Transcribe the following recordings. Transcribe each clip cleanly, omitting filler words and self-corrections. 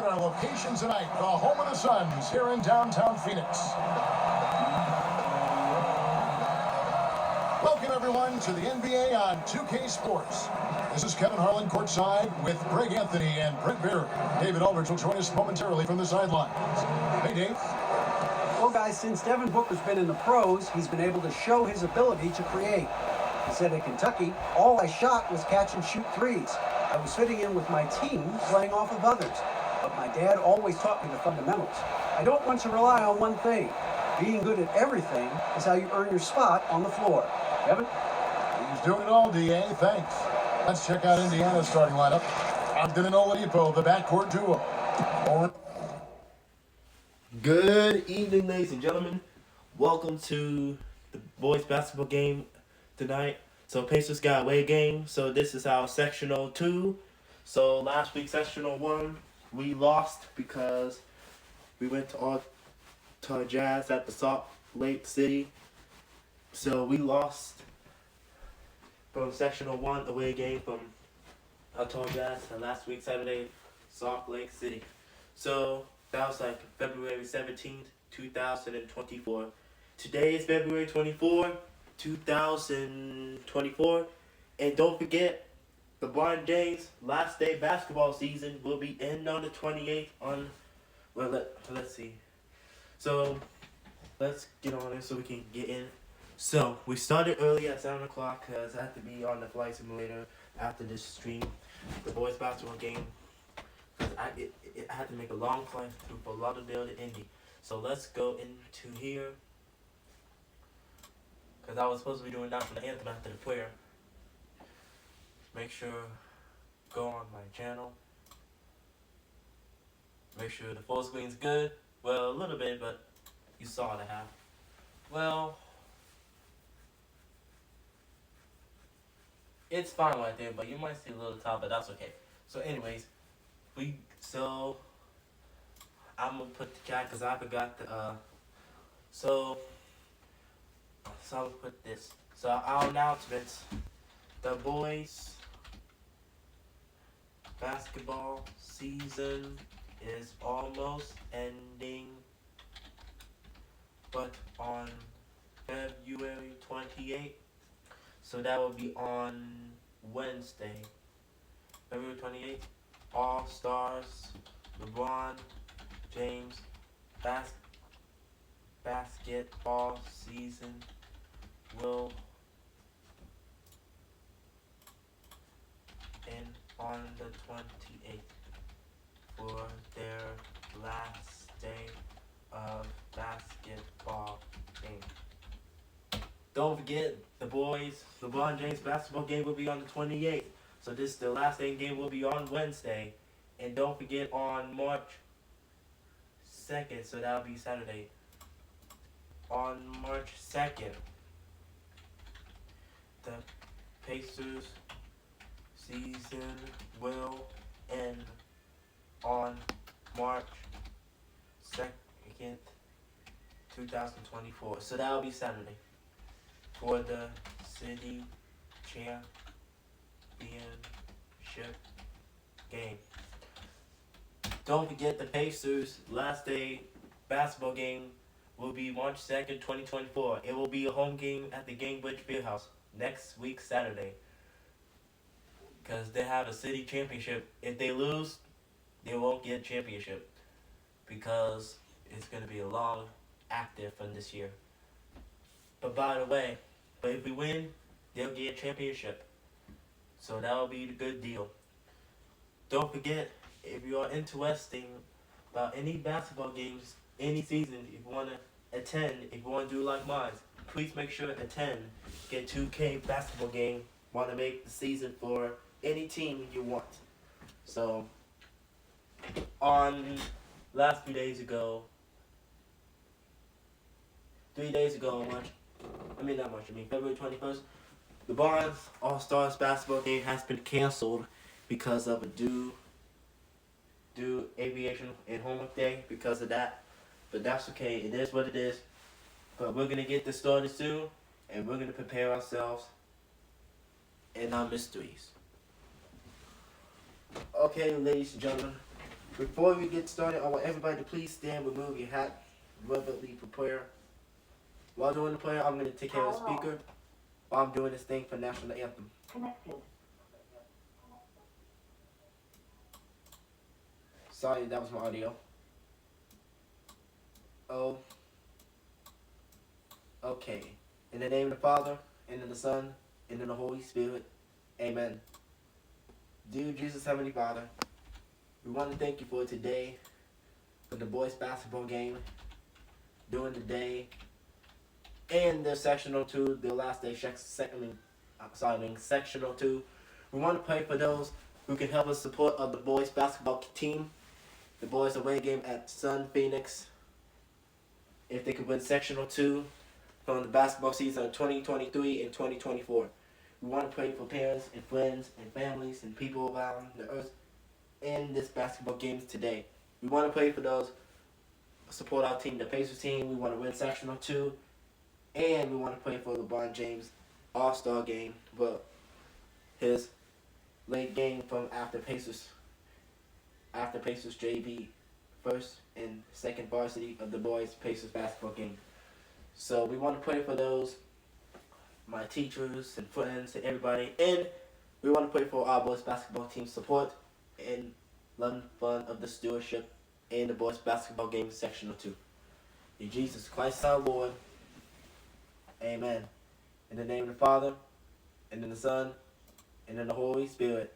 at our location tonight, the home of the Suns here in downtown Phoenix. Welcome, everyone, to the NBA on 2K Sports. This is Kevin Harlan courtside with Greg Anthony and Brent Beard. David Aldridge will join us momentarily from the sidelines. Hey, Dave. Well, guys, since Devin Booker's been in the pros, he's been able to show his ability to create. He said at Kentucky, all I shot was catch and shoot threes. I was fitting in with my team, playing off of others. But my dad always taught me the fundamentals. I don't want to rely on one thing. Being good at everything is how you earn your spot on the floor. Kevin? He's doing it all, D.A. Thanks. Let's check out Indiana's starting lineup. Ogden and Oladipo, the backcourt duo. Good evening, ladies and gentlemen. Welcome to the boys basketball game tonight. So Pacers got away game. So this is our sectional 2. So last week sectional 1 we lost because we went to Jazz at the Salt Lake City. So we lost from sectional 1 away game from Utah Jazz last week Saturday, Salt Lake City. So that was like February 17th, 2024. Today is February 24th, 2024. And don't forget, LeBron James' last day basketball season will be end on the 28th on, well, let's see. So, let's get on it so we can get in. So, we started early at 7 o'clock because I have to be on the flight simulator after this stream, the boys basketball game. Because I had to make a long flight through Fort Lauderdale to Indy. So, let's go into here. Because I was supposed to be doing that for the anthem after the prayer. Make sure, go on my channel. Make sure the full screen's good. Well, a little bit, but you saw the half. Well, it's fine right there, but you might see a little top, but that's okay. So anyways, I'm gonna put the cat because I forgot the so I'm gonna put this. So our announcements: the boys basketball season is almost ending, but on February 28th, so that will be on Wednesday, February 28th, All Stars, LeBron James basketball season will end on the 28th for their last day of basketball game. Don't forget, the boys, LeBron James basketball game will be on the 28th. So this the last day game will be on Wednesday. And don't forget on March 2nd, so that'll be Saturday. On March 2nd, the Pacers season will end on March 2nd, 2024. So that'll be Saturday for the city championship game. Don't forget the Pacers' last day basketball game will be March 2nd, 2024. It will be a home game at the Gainbridge Fieldhouse next week, Saturday. Because they have a city championship. If they lose, they won't get a championship. Because it's going to be a long active from this year. But by the way, if we win, they'll get a championship. So that'll be the good deal. Don't forget, if you are interested about any basketball games, any season, if you want to attend, if you want to do like mine, please make sure to attend. Get 2K basketball game. Want to make the season for any team you want. So, on last 3 days ago, 3 days ago, February 21st, the Barnes All-Stars basketball game has been canceled because of a due aviation and homework day because of that. But that's okay. It is what it is. But we're going to get this started soon, and we're going to prepare ourselves in our mysteries. Okay, ladies and gentlemen, Before we get started, I want everybody to please stand, remove your hat, reverently for prayer. While doing the prayer, I'm going to take care of the speaker while I'm doing this thing for national anthem. Connected. Sorry, that was my audio. Oh. Okay. In the name of the Father, and of the Son, and of the Holy Spirit. Amen. Dear Jesus, Heavenly Father, we want to thank you for today, for the boys' basketball game, during the day, and their sectional 2, their last day, sectional 2. We want to pray for those who can help us support of the boys' basketball team, the boys' away game at Sun Phoenix, if they could win sectional 2 from the basketball season of 2023 and 2024. We want to pray for parents and friends and families and people around the earth in this basketball game today. We want to pray for those who support our team, the Pacers team. We want to win sectional 2. And we want to pray for LeBron James All-Star game, but his late game from after Pacers JV first and second varsity of the boys Pacers basketball game. So we want to pray for those, my teachers and friends and everybody, and we want to pray for our boys basketball team support and love and fun of the stewardship in the boys basketball game sectional 2. In Jesus Christ our Lord. Amen. In the name of the Father, and in the Son, and in the Holy Spirit.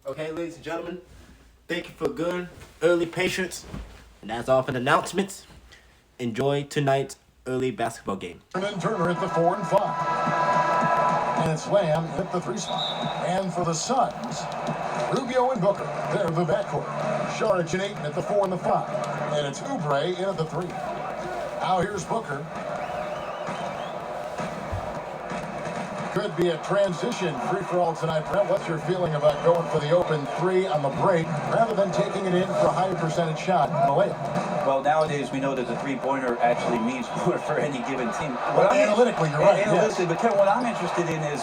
Okay, ladies and gentlemen, thank you for good early patience. And that's all for the announcements. Enjoy tonight's early basketball game. And Turner at the 4 and 5. And it's Lamb at the 3 spot. And for the Suns, Rubio and Booker. They're the backcourt. Sharich and Ayton at the 4 and the 5. And it's Oubre in at the 3. Now here's Booker. Could be a transition free-for-all tonight. Brett, what's your feeling about going for the open 3 on the break rather than taking it in for a higher percentage shot on the layup? Well, nowadays we know that the three-pointer actually means more for any given team. Well, analytically, you're right. Analytically, yes. But Kevin, what I'm interested in is,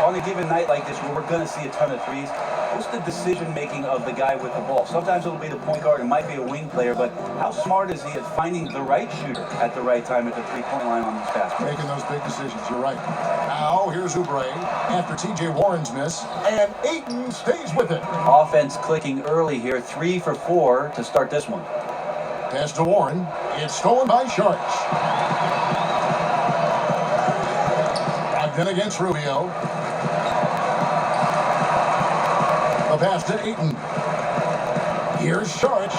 on a given night like this where we're going to see a ton of threes, what's the decision-making of the guy with the ball? Sometimes it'll be the point guard, it might be a wing player, but how smart is he at finding the right shooter at the right time at the three-point line on these passes? Making those big decisions, you're right. Now, here's Oubre after T.J. Warren's miss, and Ayton stays with it. Offense clicking early here, 3 for 4 to start this one. Pass to Warren. It's stolen by Sharich. Back then against Rubio. The pass to Ayton. Here's Sharich.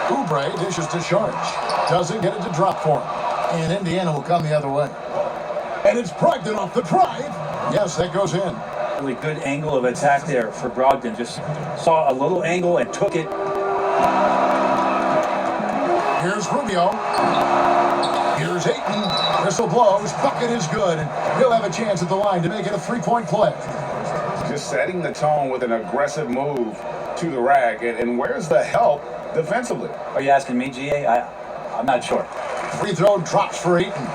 Oubre dishes to Sharich. Doesn't get it to drop for him. And Indiana will come the other way. And it's Brogdon off the drive. Yes, that goes in. Really good angle of attack there for Brogdon. Just saw a little angle and took it. Here's Rubio. Here's Ayton. Whistle blows. Bucket is good. And he'll have a chance at the line to make it a three-point play. just setting the tone with an aggressive move to the rack. And where's the help defensively? Are you asking me, GA? I'm not sure. Free throw drops for Ayton.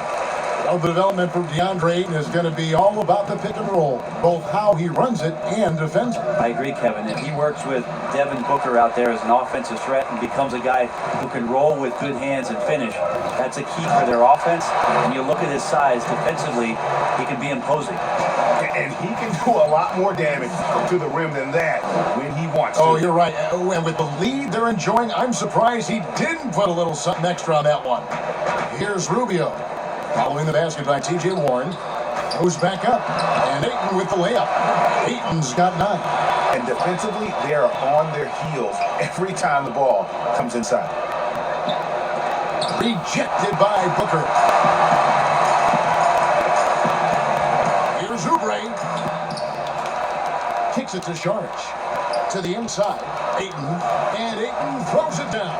Well, the development for DeAndre Ayton is going to be all about the pick and roll, both how he runs it and defends it. I agree, Kevin. If he works with Devin Booker out there as an offensive threat and becomes a guy who can roll with good hands and finish, that's a key for their offense. And you look at his size defensively, he can be imposing. And he can do a lot more damage to the rim than that when he wants to. Oh, you're right. And with the lead they're enjoying, I'm surprised he didn't put a little something extra on that one. Here's Rubio. Following the basket by T.J. Warren. Goes back up. And Ayton with the layup. Ayton's got 9. And defensively, they are on their heels every time the ball comes inside. Rejected by Booker. Here's Oubre. Kicks it to Saric. To the inside. Ayton. And Ayton throws it down.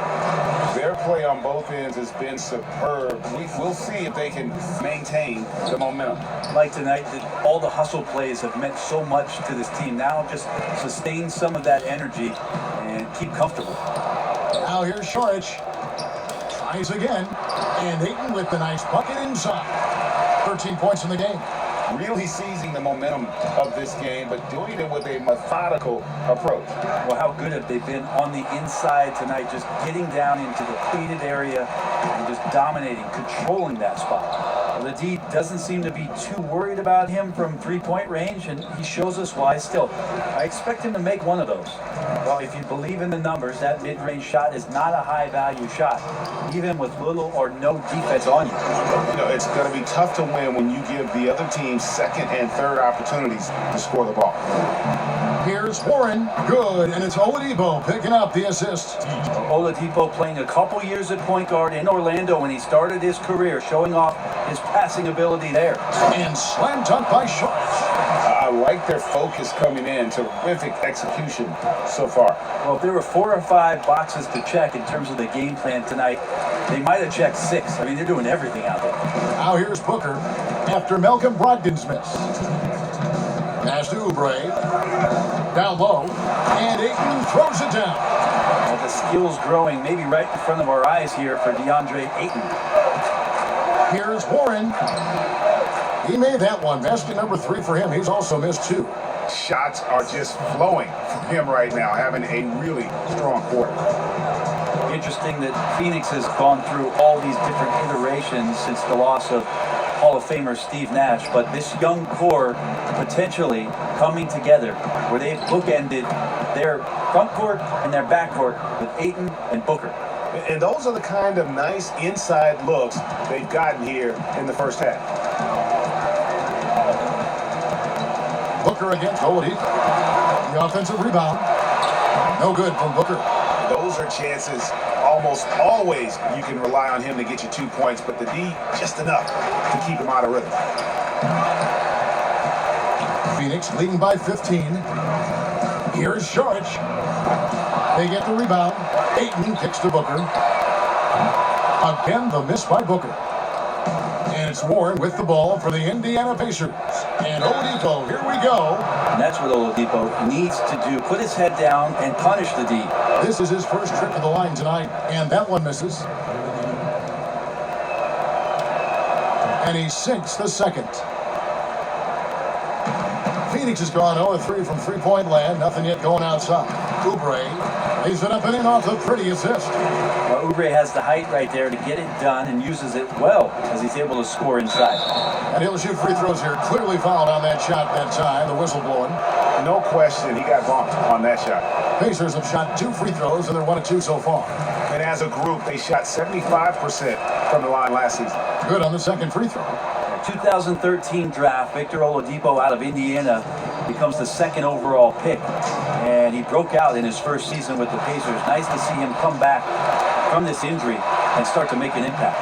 Their play on both ends has been superb. We'll see if they can maintain the momentum. Like tonight, all the hustle plays have meant so much to this team. Now just sustain some of that energy and keep comfortable. Now here's Saric. Tries again. And Ayton with the nice bucket inside. 13 points in the game. Really seizing the momentum of this game, but doing it with a methodical approach. Well, how good have they been on the inside tonight, just getting down into the painted area and just dominating, controlling that spot. Well, the D doesn't seem to be too worried about him from three-point range, and he shows us why still. I expect him to make one of those. Well, if you believe in the numbers, that mid-range shot is not a high-value shot, even with little or no defense on you. You know, it's going to be tough to win when you give the other team second and third opportunities to score the ball. Here's Warren. Good. And it's Oladipo picking up the assist. Oladipo playing a couple years at point guard in Orlando when he started his career, showing off his passing ability there. And slam dunk by Saric. I like their focus coming in. Terrific execution so far. Well, if there were 4 or 5 boxes to check in terms of the game plan tonight, they might have checked 6. I mean, they're doing everything out there. Now here's Booker after Malcolm Brogdon's miss. Pass to Oubre. Down low. And Ayton throws it down. Well, the skill's growing, maybe right in front of our eyes here for DeAndre Ayton. Here's Warren. He made that one. Basket number 3 for him. He's also missed 2. Shots are just flowing for him right now, having a really strong quarter. Interesting that Phoenix has gone through all these different iterations since the loss of Hall of Famer Steve Nash, but this young core potentially coming together where they've bookended their front court and their back court with Ayton and Booker. And those are the kind of nice inside looks they've gotten here in the first half. Booker against Oladipo. The offensive rebound. No good from Booker. Those are chances almost always you can rely on him to get you 2 points, but the D just enough to keep him out of rhythm. Phoenix leading by 15. Here's Saric. They get the rebound. Ayton kicks to Booker. Again, the miss by Booker. And it's Warren with the ball for the Indiana Pacers. And Oladipo, here we go. And that's what Oladipo needs to do. Put his head down and punish the D. This is his first trip to the line tonight. And that one misses. And he sinks the second. Phoenix has gone 0-3 from three-point land. Nothing yet going outside. Oubre lays it up and in off the pretty assist. Well, Oubre has the height right there to get it done and uses it well as he's able to score inside. And he'll shoot free throws here. Clearly fouled on that shot that time. The whistle blowing. No question, he got bumped on that shot. Pacers have shot 2 free throws, and they're 1 of 2 so far. And as a group, they shot 75% from the line last season. Good on the second free throw. 2013 draft, Victor Oladipo out of Indiana becomes the 2nd overall pick. And he broke out in his first season with the Pacers. Nice to see him come back from this injury and start to make an impact.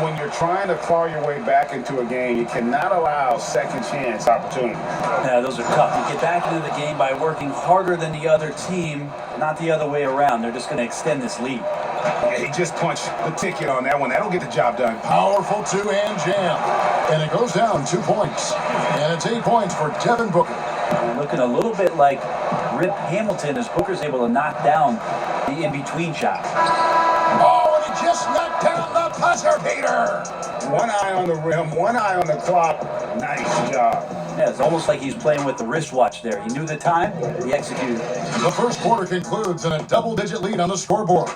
When you're trying to claw your way back into a game, you cannot allow second chance opportunities. Yeah, those are tough. You get back into the game by working harder than the other team, not the other way around. They're just going to extend this lead. Yeah, he just punched the ticket on that one. That'll get the job done. Powerful two-hand jam. And it goes down 2 points. And it's 8 points for Devin Booker. And looking a little bit like Rip Hamilton as Booker's able to knock down the in-between shot. Oh, and he just knocked down the buzzer beater. One eye on the rim, one eye on the clock. Nice job. Yeah, it's almost like he's playing with the wristwatch there. He knew the time, he executed. The first quarter concludes in a double-digit lead on the scoreboard.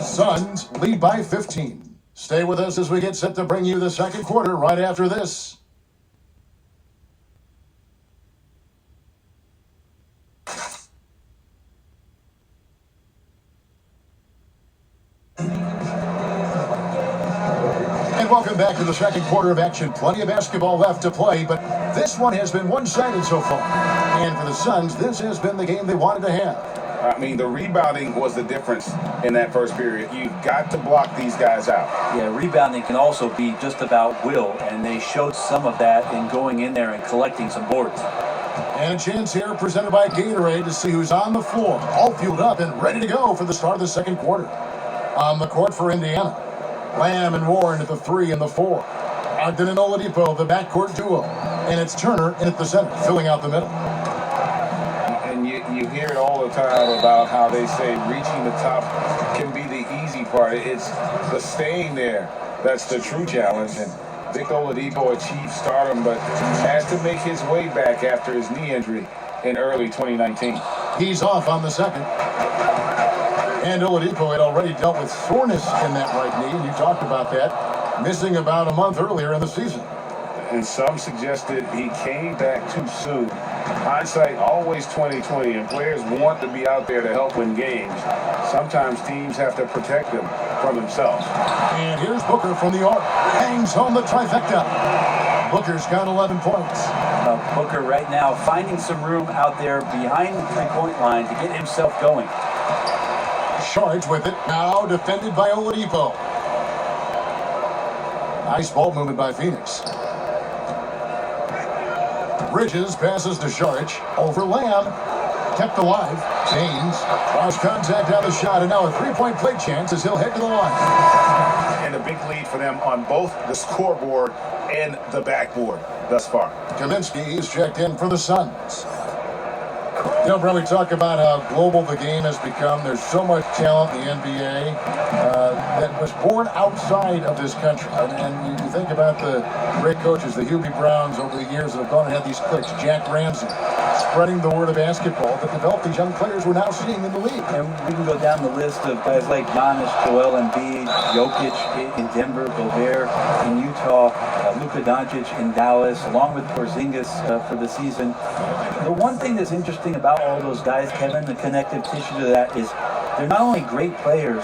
Suns lead by 15. Stay with us as we get set to bring you the second quarter right after this. And welcome back to the second quarter of action. Plenty of basketball left to play, but this one has been one-sided so far. And for the Suns, this has been the game they wanted to have. I mean, the rebounding was the difference in that first period. You've got to block these guys out. Yeah, rebounding can also be just about will, and they showed some of that in going in there and collecting some boards. And a chance here presented by Gatorade to see who's on the floor, all fueled up and ready to go for the start of the second quarter. On the court for Indiana, Lamb and Warren at the 3 and the 4. Ogden and Oladipo, the backcourt duo. And it's Turner in at the center, filling out the middle. And you hear it all the time about how they say reaching the top can be the easy part. It's the staying there that's the true challenge. And Vic Oladipo achieved stardom, but has to make his way back after his knee injury in early 2019. He's off on the second. And Oladipo had already dealt with soreness in that right knee, and you talked about that, missing about a month earlier in the season. And some suggested he came back too soon. Hindsight always 20/20, and players want to be out there to help win games. Sometimes teams have to protect them from themselves. And here's Booker from the arc. Hangs home the trifecta. Booker's got 11 points. Booker right now finding some room out there behind the three-point line to get himself going. Charge with it, now defended by Oladipo. Nice ball movement by Phoenix. Bridges passes to Sharch, over Lamb, kept alive. James lost contact on the shot, and now a three-point play chance as he'll head to the line. And a big lead for them on both the scoreboard and the backboard thus far. Kaminsky is checked in for the Suns. You know, Brett, we talk about how global the game has become. There's so much talent in the NBA that was born outside of this country. And you think about the great coaches, the Hubie Browns over the years that have gone and had these clicks. Jack Ramsey, spreading the word of basketball that developed these young players we're now seeing in the league. And we can go down the list of guys like Giannis, Joel Embiid, Jokic in Denver, Gobert in Utah, Luka Doncic in Dallas, along with Porzingis for the season. The one thing that's interesting about all those guys, Kevin, the connective tissue to that is they're not only great players,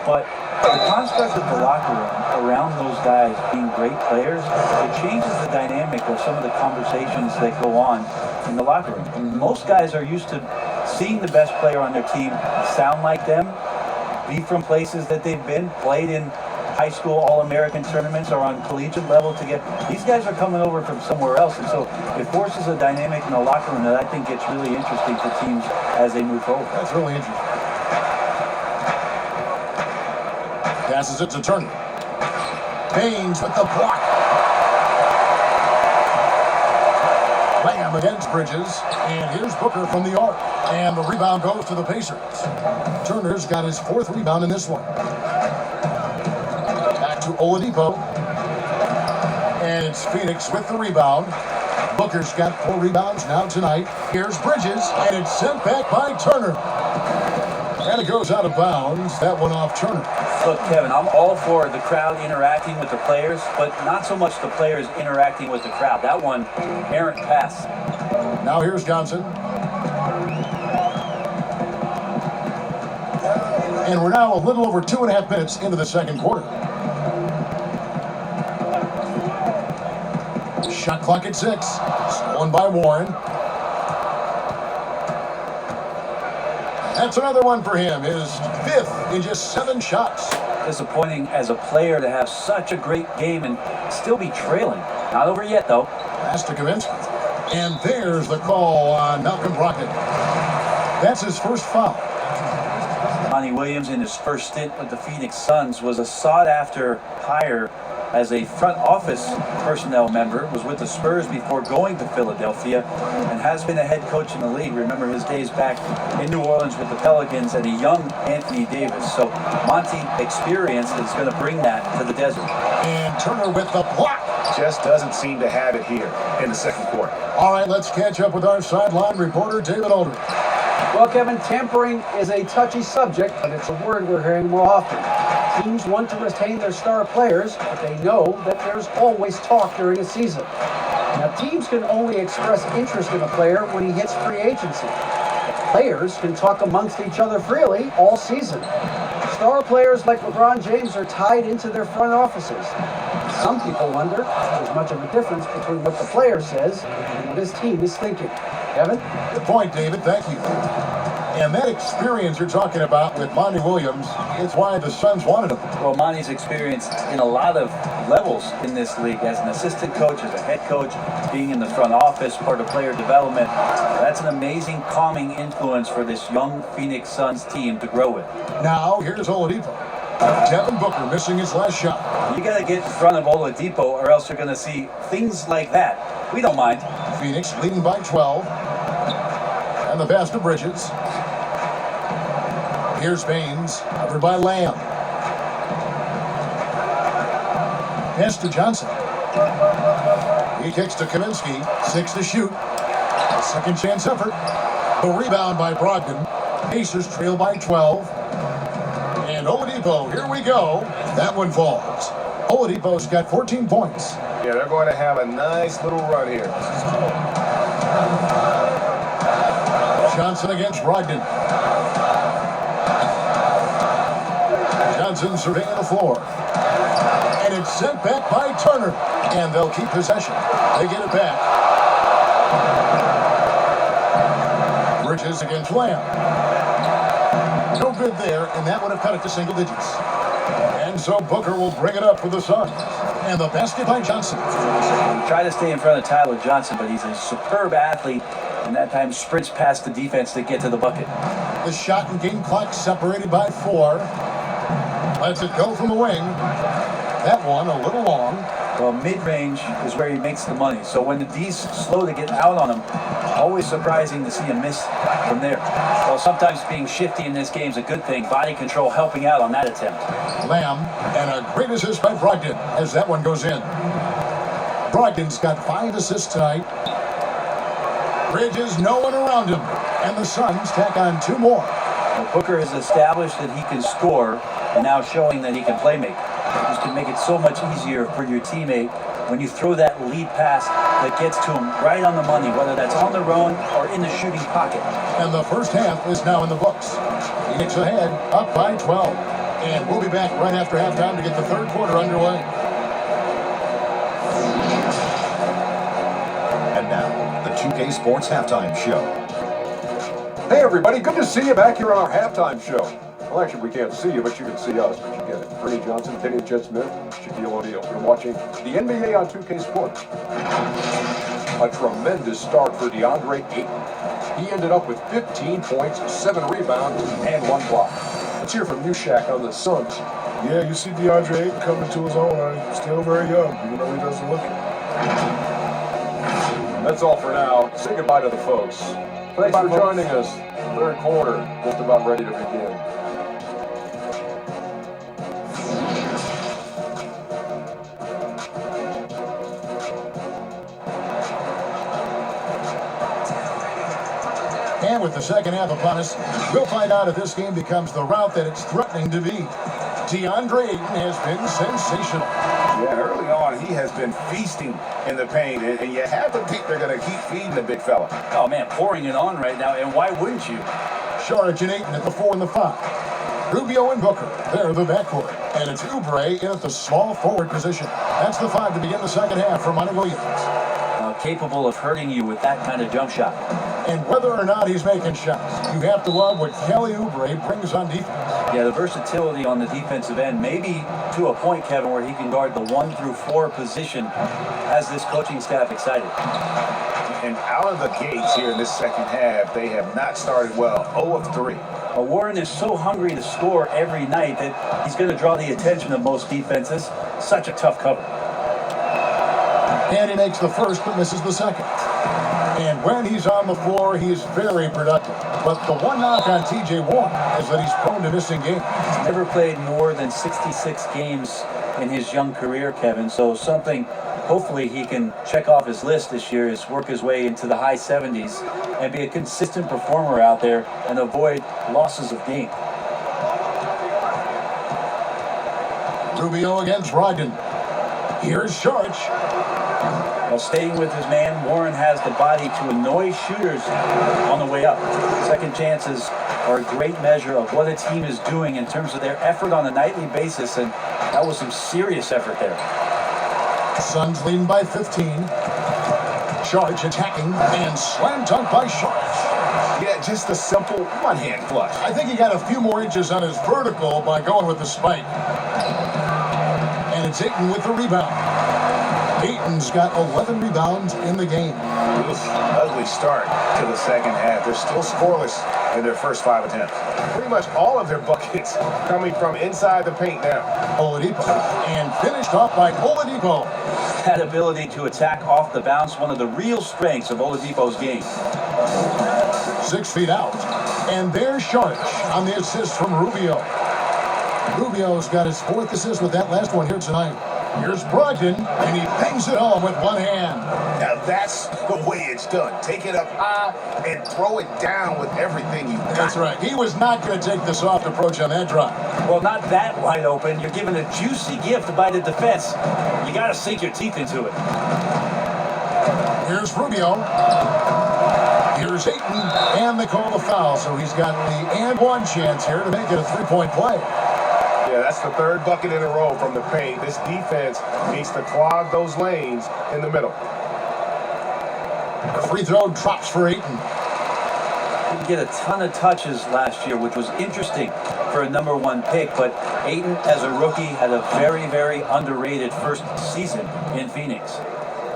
but the construct of the locker room around those guys being great players, it changes the dynamic of some of the conversations that go on in the locker room. And most guys are used to seeing the best player on their team sound like them, be from places that they've been, played in high school All-American tournaments or on collegiate level to get. These guys are coming over from somewhere else, and so it forces a dynamic in the locker room that I think gets really interesting for teams as they move forward. That's really interesting. Passes it to Turner. Baines with the block. Lamb against Bridges, and here's Booker from the arc, and the rebound goes to the Pacers. Turner's got his fourth rebound in this one. To Oladipo, and it's Phoenix with the rebound. Booker's got 4 rebounds now tonight. Here's Bridges, and it's sent back by Turner. And it goes out of bounds. That one off Turner. Look, Kevin, I'm all for the crowd interacting with the players, but not so much the players interacting with the crowd. That one, errant pass. Now here's Johnson. And we're now a little over 2.5 minutes into the second quarter. Shot clock at 6. Stolen by Warren. That's another one for him. His 5th in just 7 shots. Disappointing as a player to have such a great game and still be trailing. Not over yet, though. Pass to Kaminsky. And there's the call on Malcolm Brogdon. That's his first foul. Monty Williams, in his first stint with the Phoenix Suns, was a sought-after hire as a front office personnel member, was with the Spurs before going to Philadelphia, and has been a head coach in the league. Remember his days back in New Orleans with the Pelicans and a young Anthony Davis. So Monty experience is going to bring that to the desert. And Turner with the block. Just doesn't seem to have it here in the second quarter. All right, let's catch up with our sideline reporter, David Aldridge. Well, Kevin, tampering is a touchy subject, but it's a word we're hearing more often. Teams want to retain their star players, but they know that there's always talk during a season. Now, teams can only express interest in a player when he hits free agency. Players can talk amongst each other freely all season. Star players like LeBron James are tied into their front offices. Some people wonder if there's much of a difference between what the player says and what his team is thinking. Kevin? Good point, David. Thank you. And that experience you're talking about with Monty Williams is why the Suns wanted him. Well, Monty's experience in a lot of levels in this league, as an assistant coach, as a head coach, being in the front office, part of player development, that's an amazing calming influence for this young Phoenix Suns team to grow with. Now, here's Oladipo. Devin Booker missing his last shot. You got to get in front of Oladipo, or else you're going to see things like that. We don't mind. Phoenix leading by 12. And the pass to Bridges. Here's Baines, covered by Lamb. Pass to Johnson. He kicks to Kaminsky, 6 to shoot. A second chance effort. The rebound by Brogdon. Pacers trail by 12. And Oladipo, here we go. That one falls. Oladipo's got 14 points. Yeah, they're going to have a nice little run here. Johnson against Brogdon. Johnson surveying the floor. And it's sent back by Turner. And they'll keep possession. They get it back. Bridges against Lamb. No good there, and that would have cut it to single digits. And so Booker will bring it up for the Suns. And the basket by Johnson. He tried to stay in front of Tyler Johnson, but he's a superb athlete, and that time sprints past the defense to get to the bucket. The shot and game clock separated by 4. Lets it go from the wing. That one a little long. Well, mid-range is where he makes the money. So when the D's slow to get out on him, always surprising to see him miss from there. Well, sometimes being shifty in this game is a good thing. Body control helping out on that attempt. Lamb, and a great assist by Brogdon as that one goes in. Brogdon's got 5 assists tonight. Bridges, no one around him. And the Suns tack on 2 more. Well, Booker has established that he can score, and now showing that he can play make. This can make it so much easier for your teammate when you throw that lead pass that gets to him right on the money, whether that's on the run or in the shooting pocket. And the first half is now in the books. Phoenix ahead, up by 12. And we'll be back right after halftime to get the third quarter underway. And now, the 2K Sports Halftime Show. Hey everybody, good to see you back here on our halftime show. Well, actually, we can't see you, but you can see us. But you get it. Bernie Johnson, Kenny Jet Smith, Shaquille O'Neal. You're watching the NBA on 2K Sports. A tremendous start for DeAndre Ayton. He ended up with 15 points, 7 rebounds, and 1 block. Let's hear from you, Shaq, on the Suns. Yeah, you see DeAndre Ayton coming to his own. He's still very young, even though he doesn't look it. That's all for now. Say goodbye to the folks. Thanks for joining us. Third quarter, just about ready to begin. And with the second half upon us, we'll find out if this game becomes the route that it's threatening to be. DeAndre Ayton has been sensational. Yeah, early on, he has been feasting in the paint, and you have to think they're going to keep feeding the big fella. Oh man, pouring it on right now, and why wouldn't you? Saric and Ayton at the 4 and the 5. Rubio and Booker, they're the backcourt. And it's Oubre in at the small forward position. That's the 5 to begin the second half for Monty Williams. Capable of hurting you with that kind of jump shot. And whether or not he's making shots, you have to love what Kelly Oubre brings on defense. Yeah, the versatility on the defensive end, maybe to a point, Kevin, where he can guard the 1 through 4 position, has this coaching staff excited. And out of the gates here in this second half, they have not started well. 0 of 3. Warren is so hungry to score every night that he's going to draw the attention of most defenses. Such a tough cover. And he makes the first but misses the second. And when he's on the floor, he's very productive. But the one knock on T.J. Warren is that he's prone to missing games. He's never played more than 66 games in his young career, Kevin. So something hopefully he can check off his list this year is work his way into the high 70s and be a consistent performer out there and avoid losses of game. Rubio against Brogdon. Here's Sharch. While staying with his man, Warren has the body to annoy shooters on the way up. Second chances are a great measure of what a team is doing in terms of their effort on a nightly basis, and that was some serious effort there. Suns leading by 15. Sharch attacking and slam dunk by Sharch. Yeah, just a simple one-hand flush. I think he got a few more inches on his vertical by going with the spike. And it's Ayton with the rebound. Ayton's got 11 rebounds in the game. Ugly start to the second half. They're still scoreless in their first 5 attempts. Pretty much all of their buckets coming from inside the paint now. Oladipo, and finished off by Oladipo. That ability to attack off the bounce, one of the real strengths of Oladipo's game. 6 feet out. And there's Sharch on the assist from Rubio. Rubio's got his 4th assist with that last one here tonight. Here's Brogdon, and he bangs it home with one hand. Now that's the way it's done. Take it up high and throw it down with everything you got. That's right. He was not going to take the soft approach on that drive. Well, not that wide open. You're given a juicy gift by the defense. You got to sink your teeth into it. Here's Rubio. Here's Ayton, and they call the foul, so he's got the and one chance here to make it a 3-point play. Yeah, that's the 3rd bucket in a row from the paint. This defense needs to clog those lanes in the middle. The free throw drops for Ayton. Didn't get a ton of touches last year, which was interesting for a #1 pick, but Ayton, as a rookie, had a very, very underrated first season in Phoenix.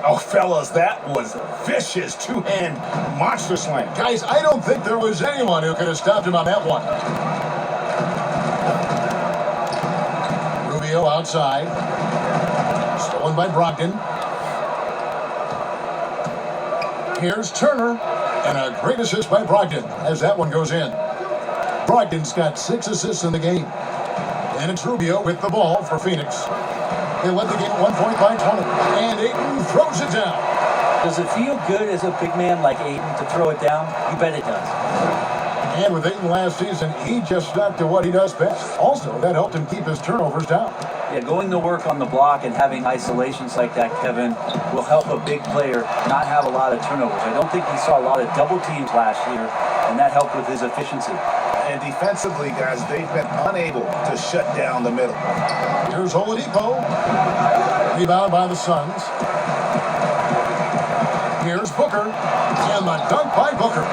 Oh, fellas, that was vicious 2-hand monster slam. Guys, I don't think there was anyone who could have stopped him on that one. Rubio outside. Stolen by Brogdon. Here's Turner. And a great assist by Brogdon as that one goes in. Brogdon's got 6 assists in the game. And it's Rubio with the ball for Phoenix. They led the game at 1 point by 20. And Ayton throws it down. Does it feel good as a big man like Ayton to throw it down? You bet it does. And with Ayton last season, he just stuck to what he does best. Also, that helped him keep his turnovers down. Yeah, going to work on the block and having isolations like that, Kevin, will help a big player not have a lot of turnovers. I don't think he saw a lot of double teams last year, and that helped with his efficiency. And defensively, guys, they've been unable to shut down the middle. Here's Oladipo. Rebound by the Suns. Here's Booker. And the dunk by Booker.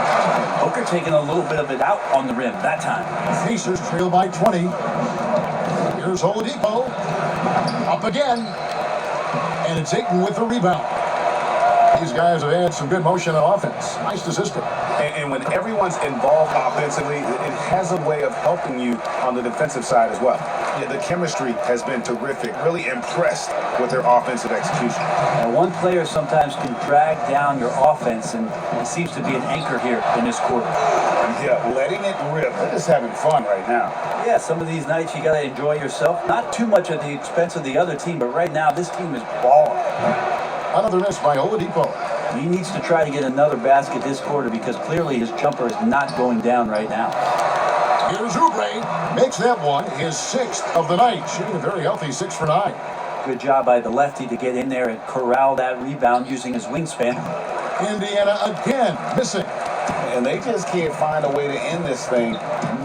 Booker taking a little bit of it out on the rim that time. Pacers trail by 20. Here's Oladipo. Up again. And it's Ayton with the rebound. These guys have had some good motion on offense. Nice to system. And when everyone's involved offensively, it has a way of helping you on the defensive side as well. Yeah, the chemistry has been terrific. Really impressed with their offensive execution. And one player sometimes can drag down your offense, and it seems to be an anchor here in this quarter. Yeah, letting it rip. They're just having fun right now. Yeah, some of these nights you got to enjoy yourself. Not too much at the expense of the other team, but right now this team is balling. Another miss by Oladipo. He needs to try to get another basket this quarter because clearly his jumper is not going down right now. Here's Oubre. Makes that one his 6th of the night. Shooting a very healthy 6 for 9. Good job by the lefty to get in there and corral that rebound using his wingspan. Indiana again missing. and they just can't find a way to end this thing.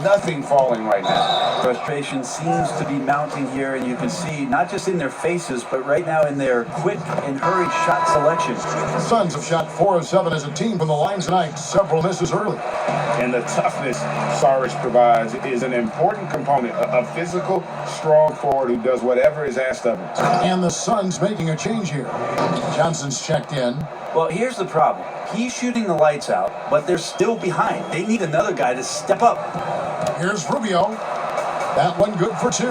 Nothing falling right now. Frustration seems to be mounting here, and you can see not just in their faces, but right now in their quick and hurried shot selection. The Suns have shot 4 of 7 as a team from the line tonight. Several misses early. And the toughness Saric provides is an important component. A physical, strong forward who does whatever is asked of him. And the Suns making a change here. Johnson's checked in. Well, here's the problem. He's shooting the lights out, but they're still behind. They need another guy to step up. Here's Rubio. That one good for 2.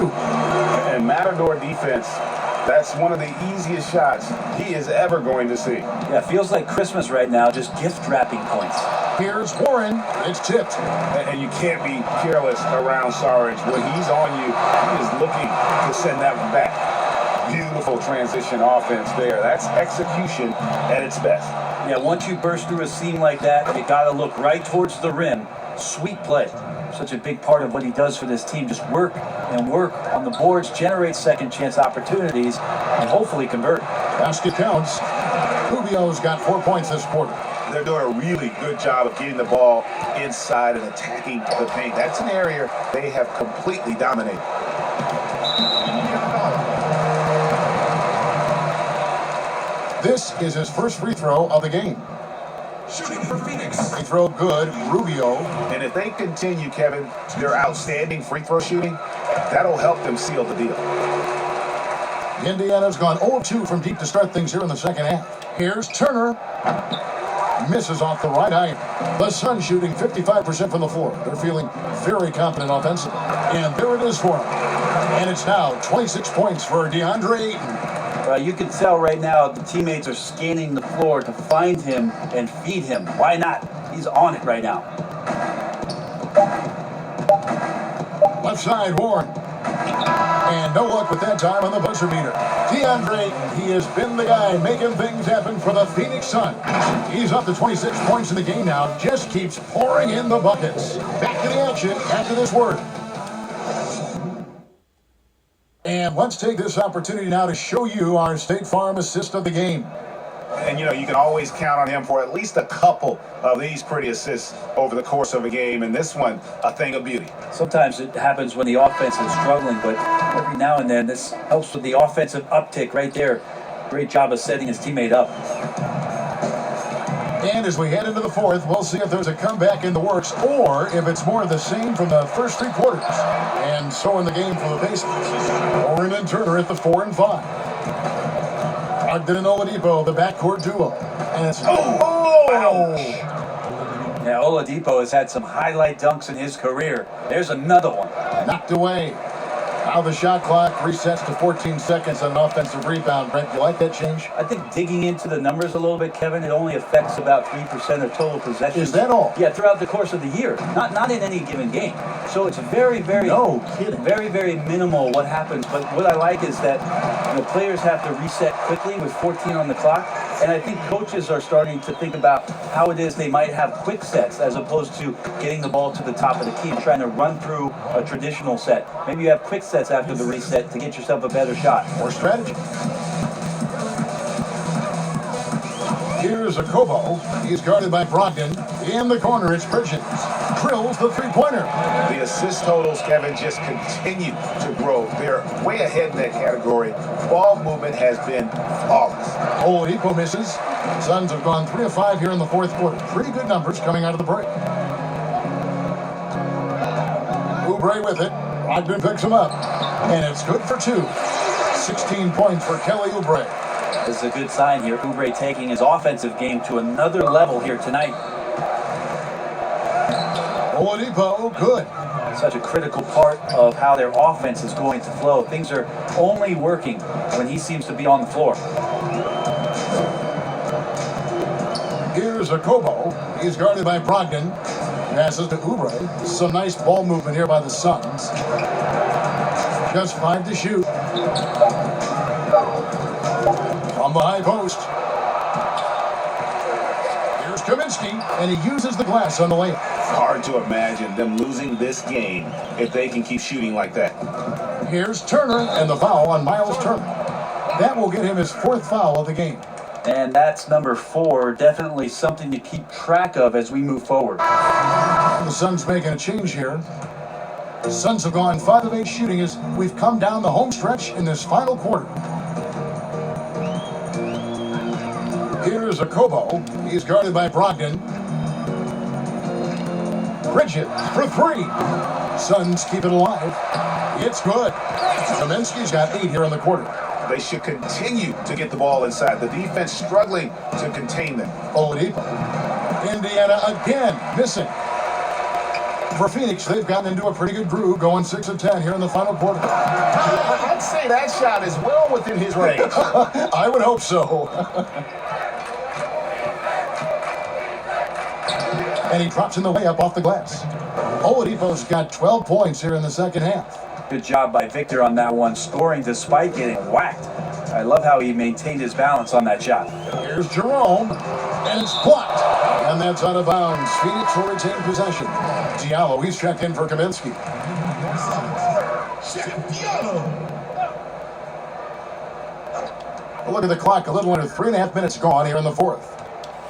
And Matador defense, that's one of the easiest shots he is ever going to see. Yeah, it feels like Christmas right now, just gift wrapping points. Here's Warren. It's tipped. And you can't be careless around Saric. When he's on you, he is looking to send that one back. Beautiful transition offense there. That's execution at its best. Yeah, once you burst through a seam like that, you got to look right towards the rim. Sweet play. Such a big part of what he does for this team. Just work and work on the boards, generate second chance opportunities, and hopefully convert. Basket counts. Rubio's got 4 points this quarter. They're doing a really good job of getting the ball inside and attacking the paint. That's an area they have completely dominated. This is his first free throw of the game. Shooting for Phoenix. Free throw good. Rubio. And if they continue, Kevin, their outstanding free throw shooting, that'll help them seal the deal. Indiana's gone 0-2 from deep to start things here in the second half. Here's Turner. Misses off the right eye. The Suns shooting 55% from the floor. They're feeling very confident offensively. And there it is for them. And it's now 26 points for DeAndre Ayton. You can tell right now the teammates are scanning the floor to find him and feed him. Why not? He's on it right now. Left side, Warren. And no luck with that time on the buzzer beater. DeAndre Ayton, he has been the guy making things happen for the Phoenix Suns. He's up to 26 points in the game now. Just keeps pouring in the buckets. Back to the action after this word. And let's take this opportunity now to show you our State Farm assist of the game. And, you know, you can always count on him for at least a couple of these pretty assists over the course of a game. And this one, a thing of beauty. Sometimes it happens when the offense is struggling, but every now and then this helps with the offensive uptick right there. Great job of setting his teammate up. And as we head into the fourth, we'll see if there's a comeback in the works or if it's more of the same from the first 3 quarters. And so in the game for the Pacers. Warren and Turner at the 4 and 5. Ogden and Oladipo, the backcourt duo. And it's Yeah, Oladipo has had some highlight dunks in his career. There's another one. Knocked away. Now the shot clock resets to 14 seconds on an offensive rebound. Brent, you like that change? I think digging into the numbers a little bit, Kevin, it only affects about 3% of total possessions. Is that all? Yeah, throughout the course of the year. Not in any given game. So it's very, very, no kidding. Very, very minimal what happens. But what I like is that players have to reset quickly with 14 on the clock. And I think coaches are starting to think about how it is they might have quick sets as opposed to getting the ball to the top of the key and trying to run through a traditional set. Maybe you have quick sets after the reset to get yourself a better shot. More strategy. Here's Akobo. He's guarded by Brogdon. In the corner, it's Bridges. Drills the three-pointer. The assist totals, Kevin, just continue to grow. They're way ahead in that category. Ball movement has been flawless. Oladipo misses. Suns have gone 3 of 5 here in the fourth quarter. Pretty good numbers coming out of the break. Oubre with it. Brogdon picks him up. And it's good for 2. 16 points for Kelly Oubre. This is a good sign here. Oubre taking his offensive game to another level here tonight. Oladipo, good. Such a critical part of how their offense is going to flow. Things are only working when he seems to be on the floor. Here's Akobo. He's guarded by Brogdon. Passes to Oubre. Some nice ball movement here by the Suns. Just 5 to shoot. From the high post. Here's Kaminsky, and he uses the glass on the layup. Hard to imagine them losing this game if they can keep shooting like that. Here's Turner, and the foul on Miles Turner. That will get him his 4th foul of the game. And that's number 4. Definitely something to keep track of as we move forward. The Suns making a change here. The Suns have gone 5 of 8 shooting as we've come down the home stretch in this final quarter. Here's Akobo. He's guarded by Brogdon. Bridges for 3. Suns keep it alive. It's good. Kaminsky's got 8 here in the quarter. They should continue to get the ball inside. The defense struggling to contain them. Oladipo. Indiana again missing. For Phoenix, they've gotten into a pretty good groove, going 6 of 10 here in the final quarter. I'd say that shot is well within his range. I would hope so. And he drops in the way up off the glass. Oladipo's got 12 points here in the second half. Good job by Victor on that one, scoring despite getting whacked. I love how he maintained his balance on that shot. Here's Jerome, and it's blocked. And that's out of bounds. Phoenix will retain possession. Diallo, he's checked in for Kaminsky. Look at the clock, a little under 3.5 minutes gone here in the fourth.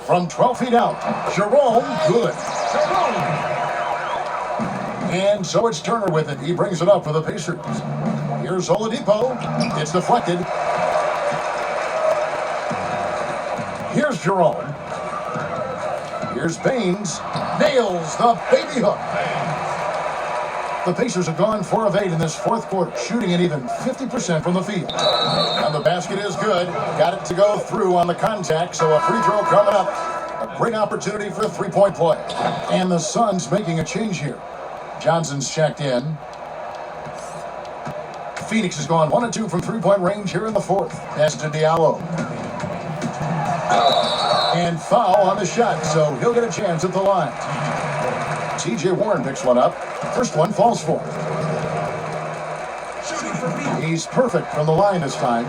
From 12 feet out, Jerome, good. And so it's Turner with it. He brings it up for the Pacers. Here's Oladipo. It's deflected. Here's Jerome. Here's Baines. Nails the baby hook. The Pacers have gone 4 of 8 in this fourth quarter, shooting at even 50% from the field. And the basket is good. Got it to go through on the contact, so a free throw coming up. A great opportunity for a three-point play. And the Suns making a change here. Johnson's checked in. Phoenix has gone 1 of 2 from three-point range here in the fourth. Pass to Diallo. And foul on the shot, so he'll get a chance at the line. T.J. Warren picks one up. First one falls for him. He's perfect from the line this time.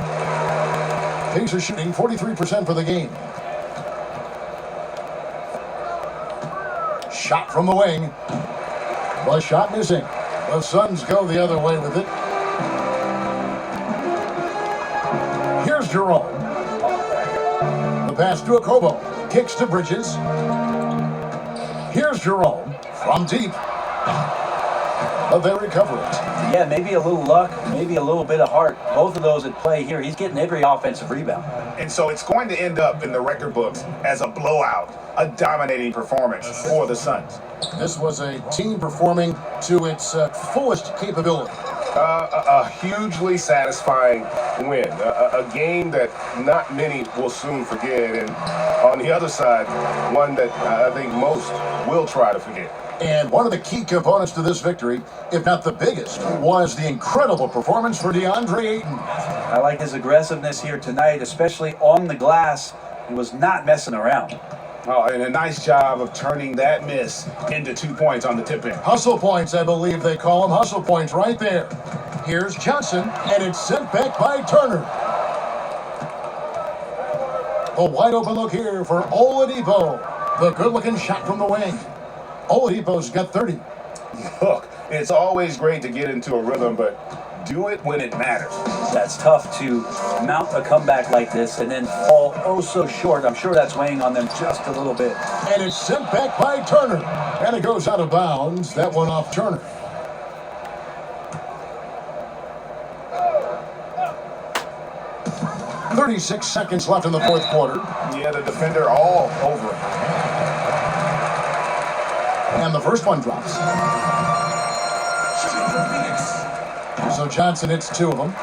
Pacers shooting 43% for the game. Shot from the wing. The shot missing. The Suns go the other way with it. Here's Jerome. The pass to Akobo. Kicks to Bridges. Here's Jerome from deep. But they recover it. Yeah, maybe a little luck, maybe a little bit of heart. Both of those at play here. He's getting every offensive rebound. And so it's going to end up in the record books as a blowout, a dominating performance for the Suns. This was a team performing to its fullest capability. A hugely satisfying win. A game that not many will soon forget. And on the other side, one that I think most will try to forget. And one of the key components to this victory, if not the biggest, was the incredible performance for DeAndre Ayton. I like his aggressiveness here tonight, especially on the glass. He was not messing around. Oh, and a nice job of turning that miss into 2 points on the tip-in. Hustle points, I believe they call them. Hustle points right there. Here's Johnson, and it's sent back by Turner. A wide open look here for Oladipo. The good-looking shot from the wing. Oladipo's got 30. Look, it's always great to get into a rhythm, but do it when it matters. That's tough to mount a comeback like this and then fall oh so short. I'm sure that's weighing on them just a little bit. And it's sent back by Turner. And it goes out of bounds. That one off Turner. .36 seconds left in the fourth quarter. Yeah, the defender all over it. And the first one drops. So Johnson hits 2 of them.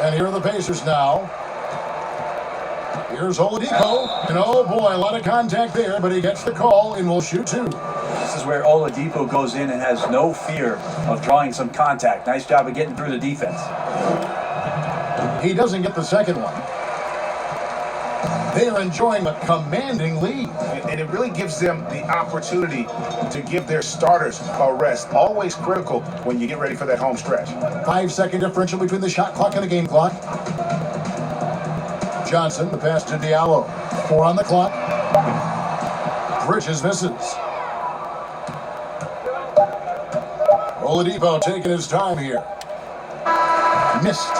And here are the Pacers now. Here's Oladipo. And oh boy, a lot of contact there, but he gets the call and will shoot 2. This is where Oladipo goes in and has no fear of drawing some contact. Nice job of getting through the defense. He doesn't get the second one. They are enjoying a commanding lead. And it really gives them the opportunity to give their starters a rest. Always critical when you get ready for that home stretch. 5-second differential between the shot clock and the game clock. Johnson, the pass to Diallo. 4 on the clock. Bridges misses. Oladipo taking his time here. Missed.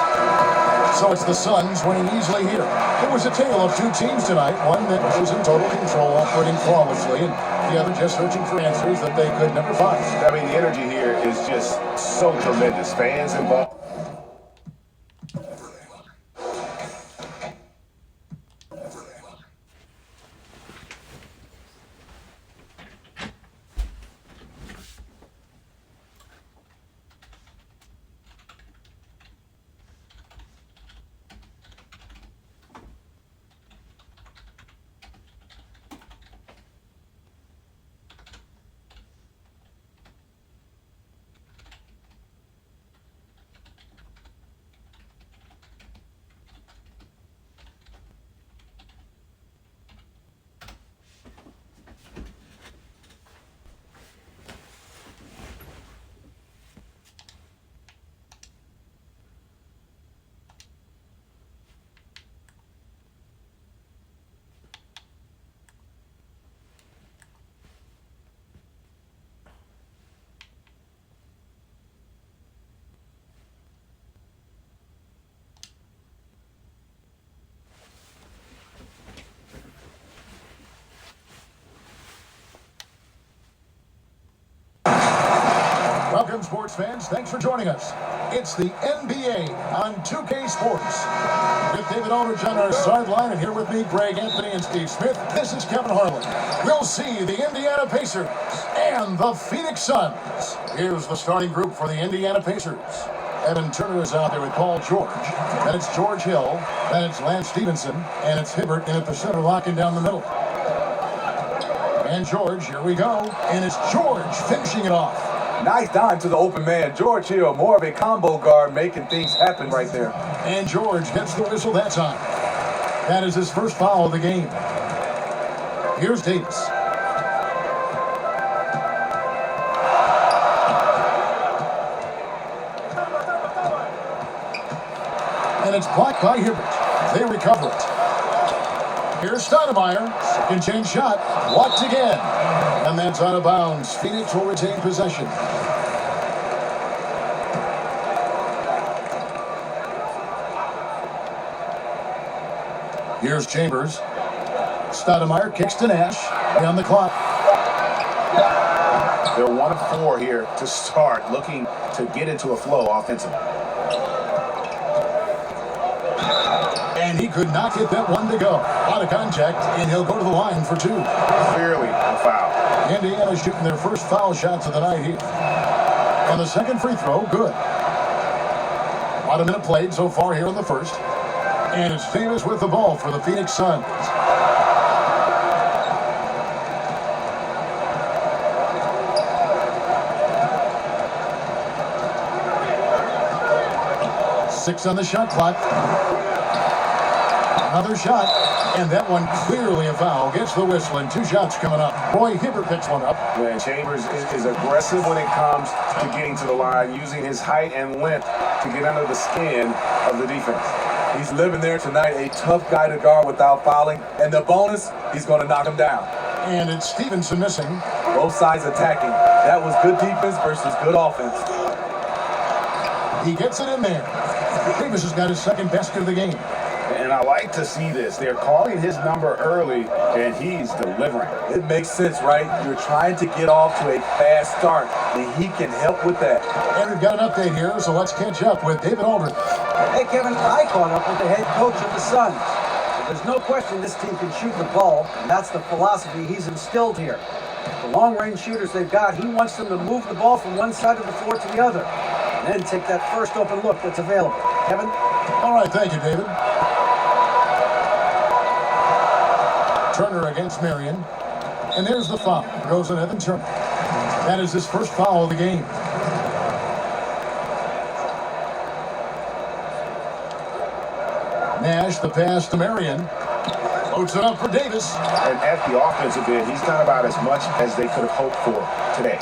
So it's the Suns winning easily here. It was a tale of two teams tonight, one that was in total control, operating flawlessly, and the other just searching for answers that they could never find. I mean, the energy here is just so tremendous. Fans involved. Welcome, sports fans. Thanks for joining us. It's the NBA on 2K Sports. With David Aldridge on our sideline, and here with me, Greg Anthony and Steve Smith. This is Kevin Harlan. We'll see the Indiana Pacers and the Phoenix Suns. Here's the starting group for the Indiana Pacers. Evan Turner is out there with Paul George. Then it's George Hill. Then it's Lance Stevenson. And it's Hibbert in at the center, locking down the middle. And George, here we go. And it's George finishing it off. Nice dime to the open man. George Hill, more of a combo guard, making things happen right there. And George gets the whistle that time. That is his first foul of the game. Here's Davis. And it's blocked by Hibbert. They recover it. Here's Stoudemire. Second chance shot. Blocked again. And that's out of bounds. Phoenix will retain possession. Here's Chambers. Stoudemire kicks to Nash. On the clock. They're 1 of 4 here to start, looking to get into a flow offensively. And he could not get that one to go. Out of contact, and he'll go to the line for 2. Clearly a foul. Indiana shooting their first foul shots of the night here. And the second free throw, good. About a minute played so far here in the first. And it's Davis with the ball for the Phoenix Suns. Six on the shot clock. Another shot, and that one clearly a foul. Gets the whistle, and 2 shots coming up. Roy Hibbert picks one up. Yeah, Chambers is aggressive when it comes to getting to the line, using his height and length to get under the skin of the defense. He's living there tonight, a tough guy to guard without fouling. And the bonus, he's going to knock him down. And it's Stevenson missing. Both sides attacking. That was good defense versus good offense. He gets it in there. Davis has got his second basket of the game. And I like to see this. They're calling his number early, and he's delivering. It makes sense, right? You're trying to get off to a fast start, and he can help with that. And we've got an update here, so let's catch up with David Aldridge. Hey, Kevin, I caught up with the head coach of the Suns. There's no question this team can shoot the ball, and that's the philosophy he's instilled here. The long-range shooters they've got, he wants them to move the ball from one side of the floor to the other, and then take that first open look that's available. Kevin? All right, thank you, David. Turner against Marion. And there's the foul. Goes on Evan Turner. That is his first foul of the game. Nash, the pass to Marion. Loads it up for Davis. And at the offensive end, he's done about as much as they could have hoped for today.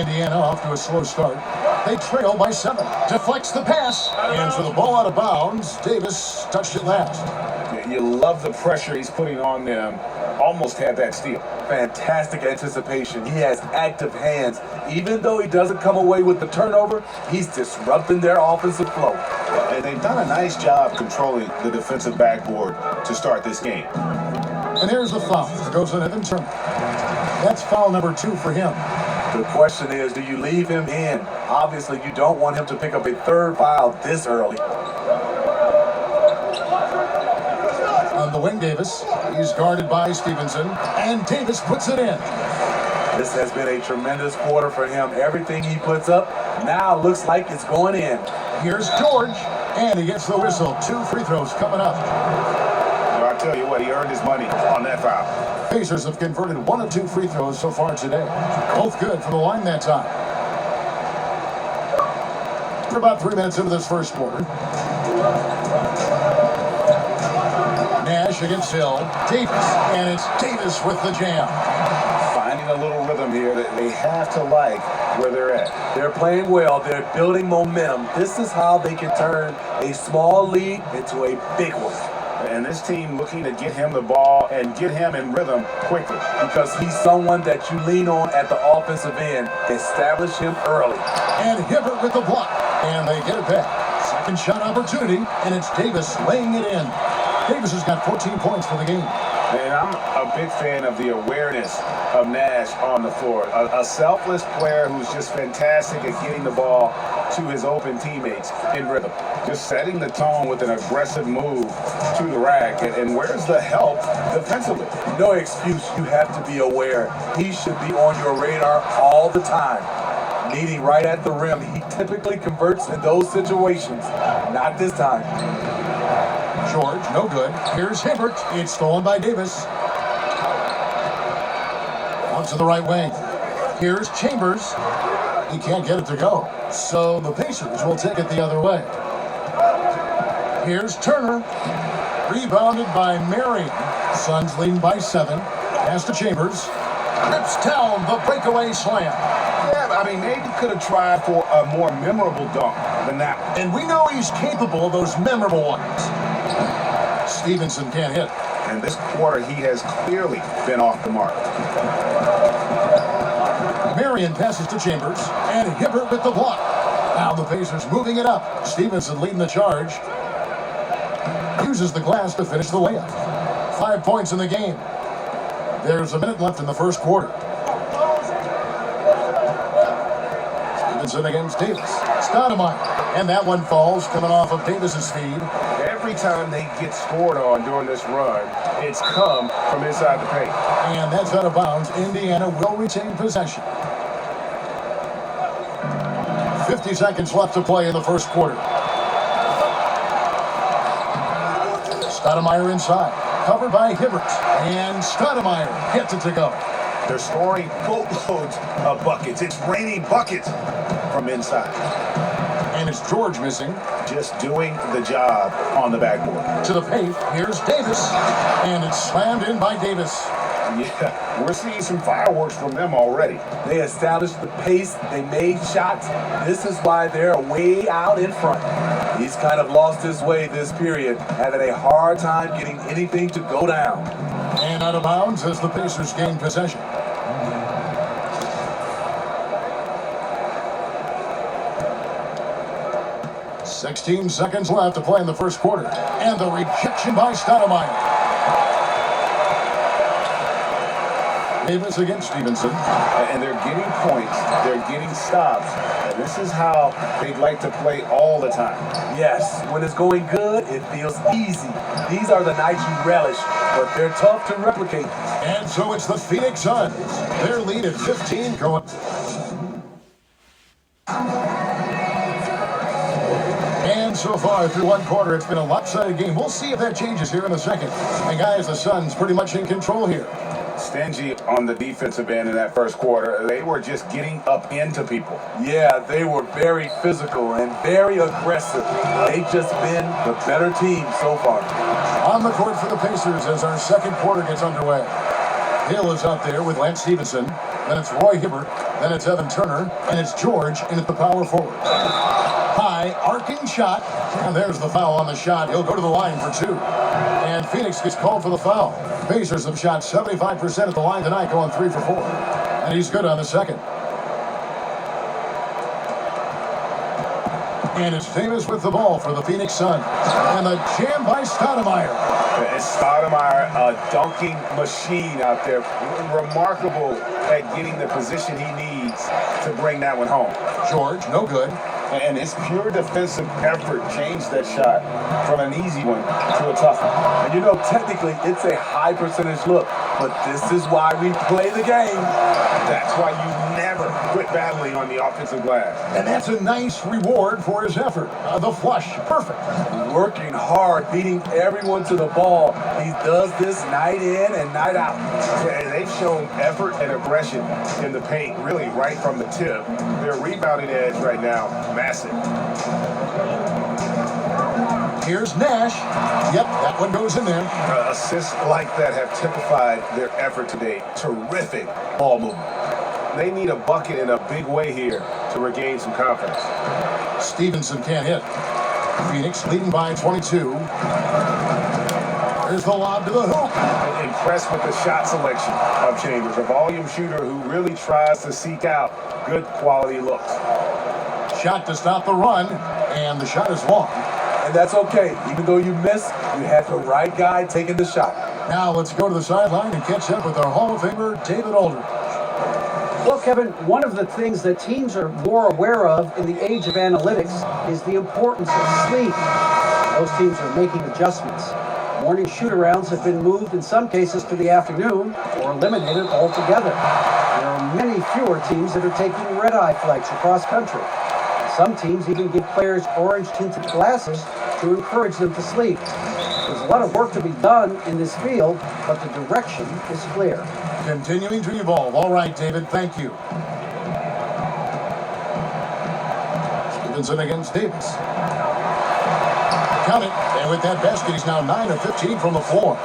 Indiana off to a slow start. They trail by 7. Deflects the pass. And for the ball out of bounds, Davis touched it last. You love the pressure he's putting on them. Almost had that steal. Fantastic anticipation. He has active hands. Even though he doesn't come away with the turnover, he's disrupting their offensive flow. And they've done a nice job controlling the defensive backboard to start this game. And here's the foul. It goes on Evan Turner. That's foul number 2 for him. The question is, do you leave him in? Obviously, you don't want him to pick up a third foul this early. On the wing, Davis. He's guarded by Stevenson. And Davis puts it in. This has been a tremendous quarter for him. Everything he puts up now looks like it's going in. Here's George. And he gets the whistle. 2 free throws coming up. Well, I tell you what, he earned his money on that foul. Pacers have converted 1 of 2 free throws so far today. Both good from the line that time. We're about 3 minutes into this first quarter. Nash against Hill. Davis. And it's Davis with the jam. Finding a little rhythm here that they have to like where they're at. They're playing well. They're building momentum. This is how they can turn a small lead into a big one. And this team looking to get him the ball and get him in rhythm quickly. Because he's someone that you lean on at the offensive end. Establish him early. And Hibbert with the block. And they get it back. Second shot opportunity. And it's Davis laying it in. Davis has got 14 points for the game. And I'm a big fan of the awareness of Nash on the floor. A selfless player who's just fantastic at getting the ball to his open teammates in rhythm. Just setting the tone with an aggressive move to the rack. And where's the help defensively? No excuse. You have to be aware. He should be on your radar all the time. Needing right at the rim. He typically converts in those situations. Not this time. George, no good. Here's Hibbert. It's stolen by Davis. Out to the right wing. Here's Chambers. He can't get it to go. So the Pacers will take it the other way. Here's Turner. Rebounded by Marion. Suns leading by 7. Pass to Chambers. Rips down the breakaway slam. Yeah, I mean, maybe could have tried for a more memorable dunk than that. And we know he's capable of those memorable ones. Stevenson can't hit. And this quarter, he has clearly been off the mark. Marion passes to Chambers, and Hibbert with the block. Now the Pacers moving it up. Stevenson leading the charge. Uses the glass to finish the layup. 5 points in the game. There's a minute left in the first quarter. Stevenson against Davis. Stoudemire. And that one falls, coming off of Davis's feed. Every time they get scored on during this run, it's come from inside the paint. And that's out of bounds. Indiana will retain possession. 50 seconds left to play in the first quarter. Stoudemire inside. Covered by Hibbert. And Stoudemire gets it to go. They're scoring boatloads of buckets. It's raining buckets from inside. And it's George missing. Just doing the job on the backboard. To the paint. Here's Davis. And it's slammed in by Davis. Yeah, we're seeing some fireworks from them already. They established the pace. They made shots. This is why they're way out in front. He's kind of lost his way this period, having a hard time getting anything to go down. And out of bounds as the Pacers gain possession. "16 seconds left to play in the first quarter. And the rejection by Stoudemire. Davis against Stevenson. And they're getting points. They're getting stops. And this is how they'd like to play all the time. Yes, when it's going good, it feels easy. These are the nights you relish, but they're tough to replicate. And so it's the Phoenix Suns. Their lead at 15 going. And so far through one quarter, it's been a lopsided game. We'll see if that changes here in a second. And guys, the Suns pretty much in control here. Stingy on the defensive end in that first quarter. They were just getting up into people. Yeah, they were very physical and very aggressive. They've just been the better team so far. On the court for the Pacers as our second quarter gets underway. Hill is out there with Lance Stevenson. Then it's Roy Hibbert. Then it's Evan Turner. And it's George in at the power forward. High arcing shot. And there's the foul on the shot. He'll go to the line for 2. And Phoenix gets called for the foul. Pacers have shot 75% at the line tonight, going 3 for 4. And he's good on the second. And it's Davis with the ball for the Phoenix Suns. And the jam by Stoudemire. And Stoudemire, a dunking machine out there. Remarkable at getting the position he needs to bring that one home. George, no good. And his pure defensive effort changed that shot from an easy one to a tough one. And you know, technically, it's a high percentage look, but this is why we play the game. That's why you never quit battling on the offensive glass. And that's a nice reward for his effort. The flush, perfect. Working hard, beating everyone to the ball. He does this night in and night out. And they've shown effort and aggression in the paint, really right from the tip. Their rebounding edge right now, massive. Here's Nash. Yep, that one goes in there. Assists like that have typified their effort today. Terrific ball movement. They need a bucket in a big way here to regain some confidence. Stevenson can't hit. Phoenix leading by 22. There's the lob to the hoop. Impressed with the shot selection of Chambers, a volume shooter who really tries to seek out good quality looks. Shot to stop the run, and the shot is long. And that's okay. Even though you miss, you had the right guy taking the shot. Now let's go to the sideline and catch up with our Hall of Famer, David Aldridge. Well, Kevin, one of the things that teams are more aware of in the age of analytics is the importance of sleep. Those teams are making adjustments. Morning shoot-arounds have been moved in some cases to the afternoon or eliminated altogether. There are many fewer teams that are taking red-eye flights across country. Some teams even give players orange-tinted glasses to encourage them to sleep. There's a lot of work to be done in this field, but the direction is clear. Continuing to evolve. All right, David, thank you. Stevenson against Davis. Count it. And with that basket, he's now 9 of 15 from the floor.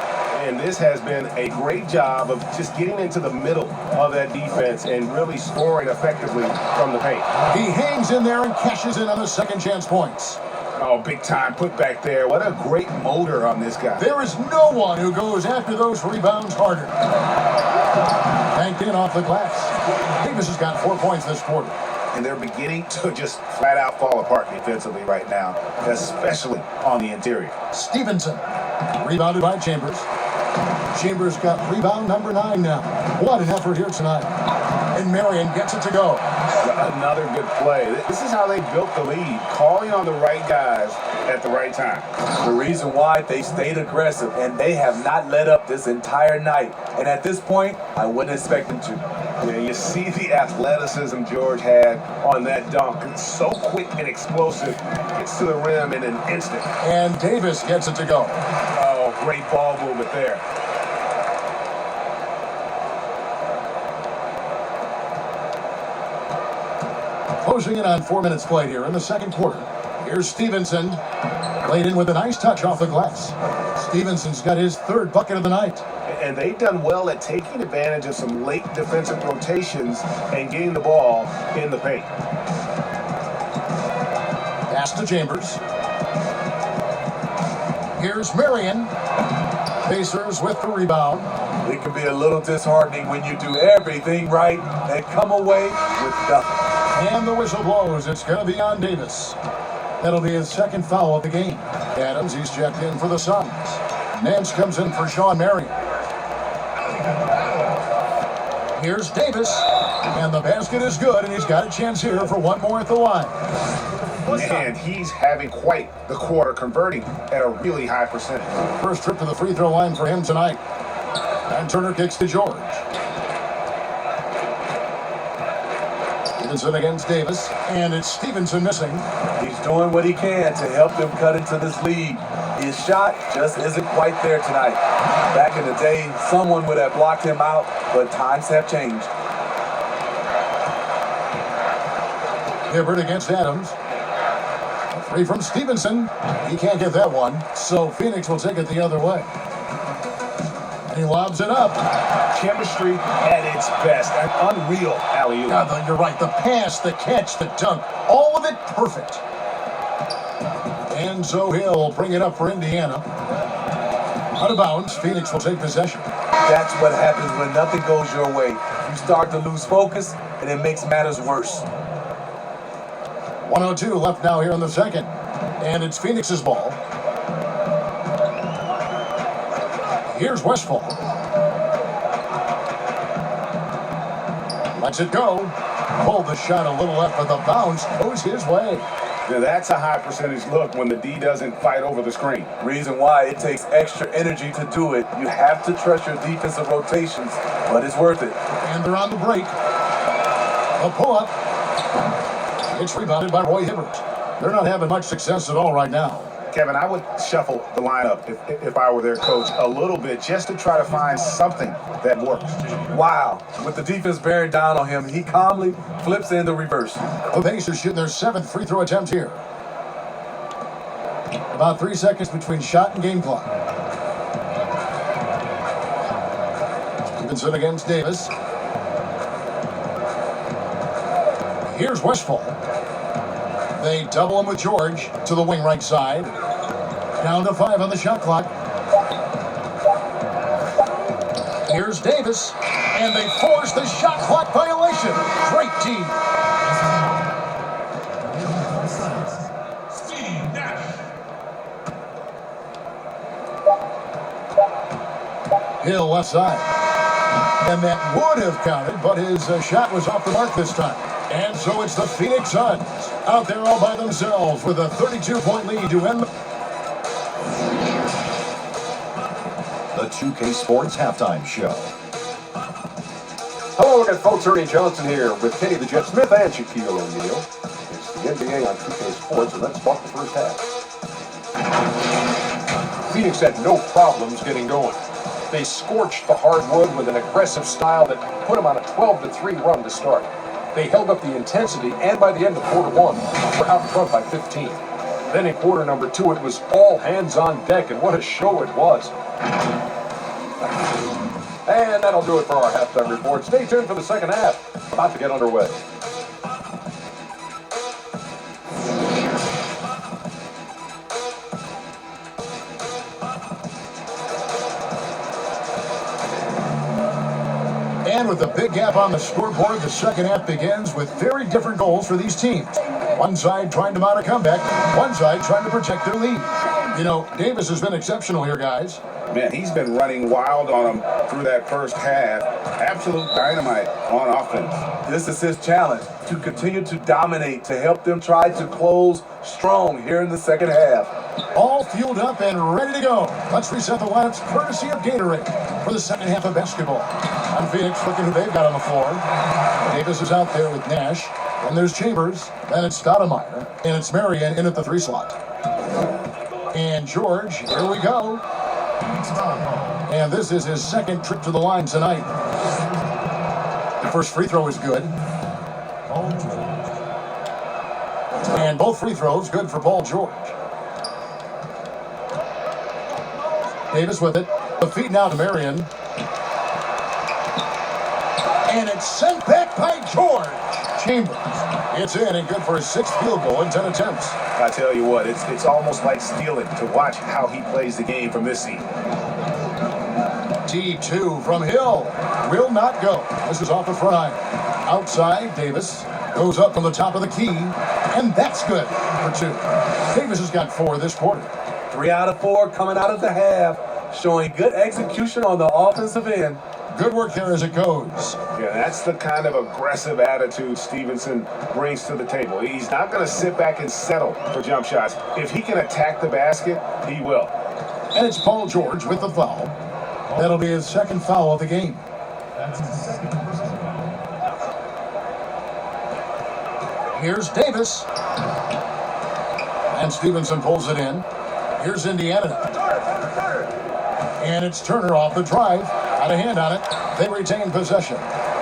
And this has been a great job of just getting into the middle of that defense and really scoring effectively from the paint. He hangs in there and cashes in on the second chance points. Oh, big time put back there. What a great motor on this guy. There is no one who goes after those rebounds harder. Banked in off the glass. Davis has got 4 points this quarter. And they're beginning to just flat out fall apart defensively right now, especially on the interior. Stevenson, rebounded by Chambers. Chambers got rebound number 9 now. What an effort here tonight. And Marion gets it to go. Another good play. This is how they built the lead, calling on the right guys at the right time. The reason why they stayed aggressive, and they have not let up this entire night. And at this point, I wouldn't expect them to. Yeah, you see the athleticism George had on that dunk. It's so quick and explosive. Gets to the rim in an instant. And Davis gets it to go. Oh, great ball movement there. Closing in on 4 minutes played here in the second quarter. Here's Stevenson, laid in with a nice touch off the glass. Stevenson's got his 3rd bucket of the night. And they've done well at taking advantage of some late defensive rotations and getting the ball in the paint. Pass to Chambers. Here's Marion. Pacers with the rebound. It can be a little disheartening when you do everything right and come away with nothing. And the whistle blows. It's going to be on Davis. That'll be his 2nd foul of the game. Adams, he's checked in for the Suns. Nance comes in for Sean Marion. Here's Davis. And the basket is good, and he's got a chance here for one more at the line. And he's having quite the quarter, converting at a really high percentage. First trip to the free throw line for him tonight. And Turner kicks to George. Stevenson against Davis, and it's Stevenson missing. He's doing what he can to help them cut into this lead. His shot just isn't quite there tonight. Back in the day, someone would have blocked him out, but times have changed. Hibbert against Adams. A 3 from Stevenson. He can't get that one, so Phoenix will take it the other way. And he lobs it up. Chemistry at its best. An unreal alley-oop. You're right. The pass, the catch, the dunk, all of it perfect. And so he'll bring it up for Indiana. Out of bounds, Phoenix will take possession. That's what happens when nothing goes your way. You start to lose focus, and it makes matters worse. 1:02 left now here in the second. And it's Phoenix's ball. Here's Westfall. Lets it go. Pulled the shot a little left, but the bounce goes his way. Now that's a high percentage look when the D doesn't fight over the screen. Reason why it takes extra energy to do it. You have to trust your defensive rotations, but it's worth it. And they're on the break. A pull-up. It's rebounded by Roy Hibbert. They're not having much success at all right now. Kevin, I would shuffle the lineup if I were their coach a little bit just to try to find something that works. Wow. With the defense bearing down on him, he calmly flips in the reverse. The Pacers shooting their 7th free throw attempt here. About 3 seconds between shot and game clock. Stevenson against Davis. Here's Westfall. They double him with George to the wing right side. Down to 5 on the shot clock. Here's Davis, and they force the shot clock violation. Great team. Hill left side. And that would have counted, but his shot was off the mark this time. And so it's the Phoenix Suns out there all by themselves with a 32-point lead to end the 2K Sports Halftime Show. Hello again, folks. Ernie Johnson here with Kenny the Jet Smith and Shaquille O'Neal. It's the NBA on 2K Sports, and let's talk the first half. Phoenix had no problems getting going. They scorched the hardwood with an aggressive style that put them on a 12-3 run to start. They held up the intensity, and by the end of quarter one, were out in front by 15. Then in quarter number 2, it was all hands on deck, and what a show it was. And that'll do it for our halftime report. Stay tuned for the second half. About to get underway. And with the big gap on the scoreboard, the second half begins with very different goals for these teams. One side trying to mount a comeback, one side trying to protect their lead. You know, Davis has been exceptional here, guys. Man, he's been running wild on them through that first half. Absolute dynamite on offense. This is his challenge, to continue to dominate, to help them try to close strong here in the second half. All fueled up and ready to go. Let's reset the lineups courtesy of Gatorade for the second half of basketball. On Phoenix, looking who they've got on the floor. Davis is out there with Nash. And there's Chambers. Then it's Stoudemire. And it's Marion in at the 3 slot. And George, here we go. And this is his second trip to the line tonight. The first free throw is good. And both free throws good for Paul George. Davis with it. The feed now to Marion. And it's sent back by George. Chambers. It's in and good for his 6th field goal in 10 attempts. I tell you what, it's almost like stealing to watch how he plays the game from this seat. T2 from Hill. Will not go. This is off the front iron. Outside, Davis goes up from the top of the key. And that's good for 2. Davis has got 4 this quarter. 3 out of 4 coming out of the half, showing good execution on the offensive end. Good work there as it goes. Yeah, that's the kind of aggressive attitude Stevenson brings to the table. He's not going to sit back and settle for jump shots. If he can attack the basket, he will. And it's Paul George with the foul. That'll be his 2nd foul of the game. Here's Davis. And Stevenson pulls it in. Here's Indiana now. And it's Turner off the drive. Got a hand on it. They retain possession.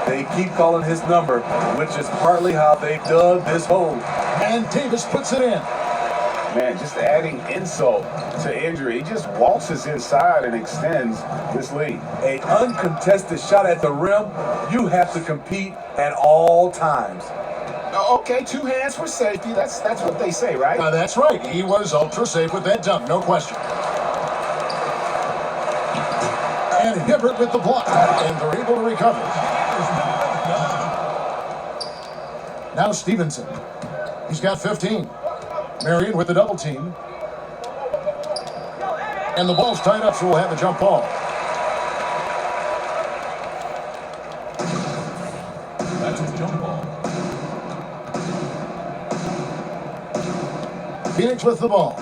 They keep calling his number, which is partly how they dug this hole. And Davis puts it in. Man, just adding insult to injury. He just waltzes inside and extends this lead. An uncontested shot at the rim, you have to compete at all times. Okay, 2 hands for safety. That's what they say, right? That's right. He was ultra safe with that dunk, no question. And Hibbert with the block, and they're able to recover. Now Stevenson. He's got 15. Marion with the double team. And the ball's tied up, so we'll have a jump ball. That's a jump ball. Phoenix with the ball.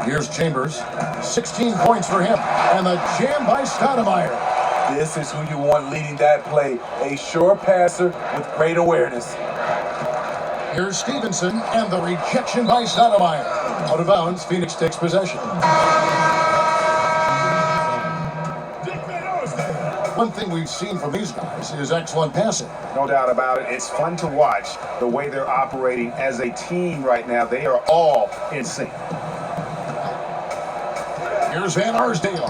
Here's Chambers. 16 points for him. And the jam by Stoudemire. This is who you want leading that play. A sure passer with great awareness. Here's Stevenson, and the rejection by Stoudemire. Out of bounds, Phoenix takes possession. One thing we've seen from these guys is excellent passing. No doubt about it. It's fun to watch the way they're operating as a team right now. They are all in sync. Here's Van Arsdale.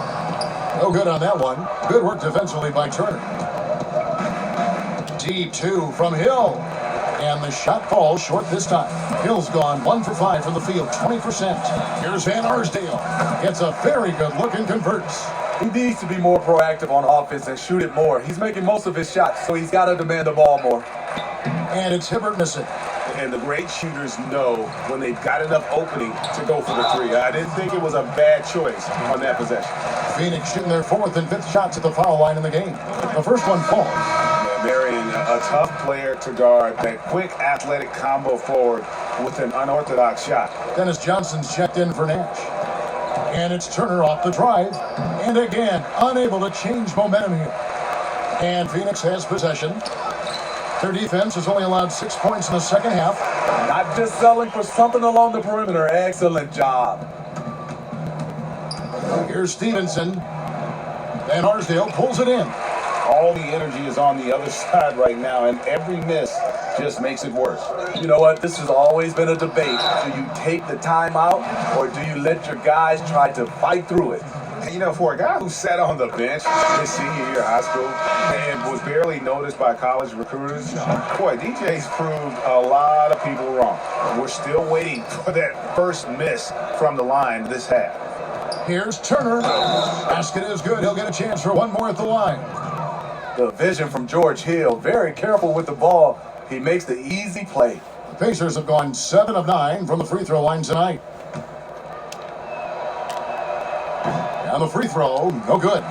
No good on that one. Good work defensively by Turner. Deep 2 from Hill. And the shot falls short this time. Hill's gone 1 for 5 from the field, 20%. Here's Van Arsdale. Gets a very good look and converts. He needs to be more proactive on offense and shoot it more. He's making most of his shots, so he's got to demand the ball more. And it's Hibbert missing. And the great shooters know when they've got enough opening to go for the 3. I didn't think it was a bad choice on that possession. Phoenix shooting their 4th and 5th shots at the foul line in the game. The first one falls. Marion, a tough player to guard. That quick athletic combo forward with an unorthodox shot. Dennis Johnson's checked in for Nash. And it's Turner off the drive. And again, unable to change momentum here. And Phoenix has possession. Their defense has only allowed 6 points in the second half. Not just selling for something along the perimeter. Excellent job. Here's Stevenson. Van Arsdale pulls it in. All the energy is on the other side right now, and every miss just makes it worse. You know what? This has always been a debate. Do you take the timeout, or do you let your guys try to fight through it? You know, for a guy who sat on the bench his senior year of high school and was barely noticed by college recruiters, boy, DJ's proved a lot of people wrong. We're still waiting for that first miss from the line this half. Here's Turner. Basket is good. He'll get a chance for one more at the line. The vision from George Hill. Very careful with the ball. He makes the easy play. The Pacers have gone 7 of 9 from the free throw line tonight. And the free throw, no good.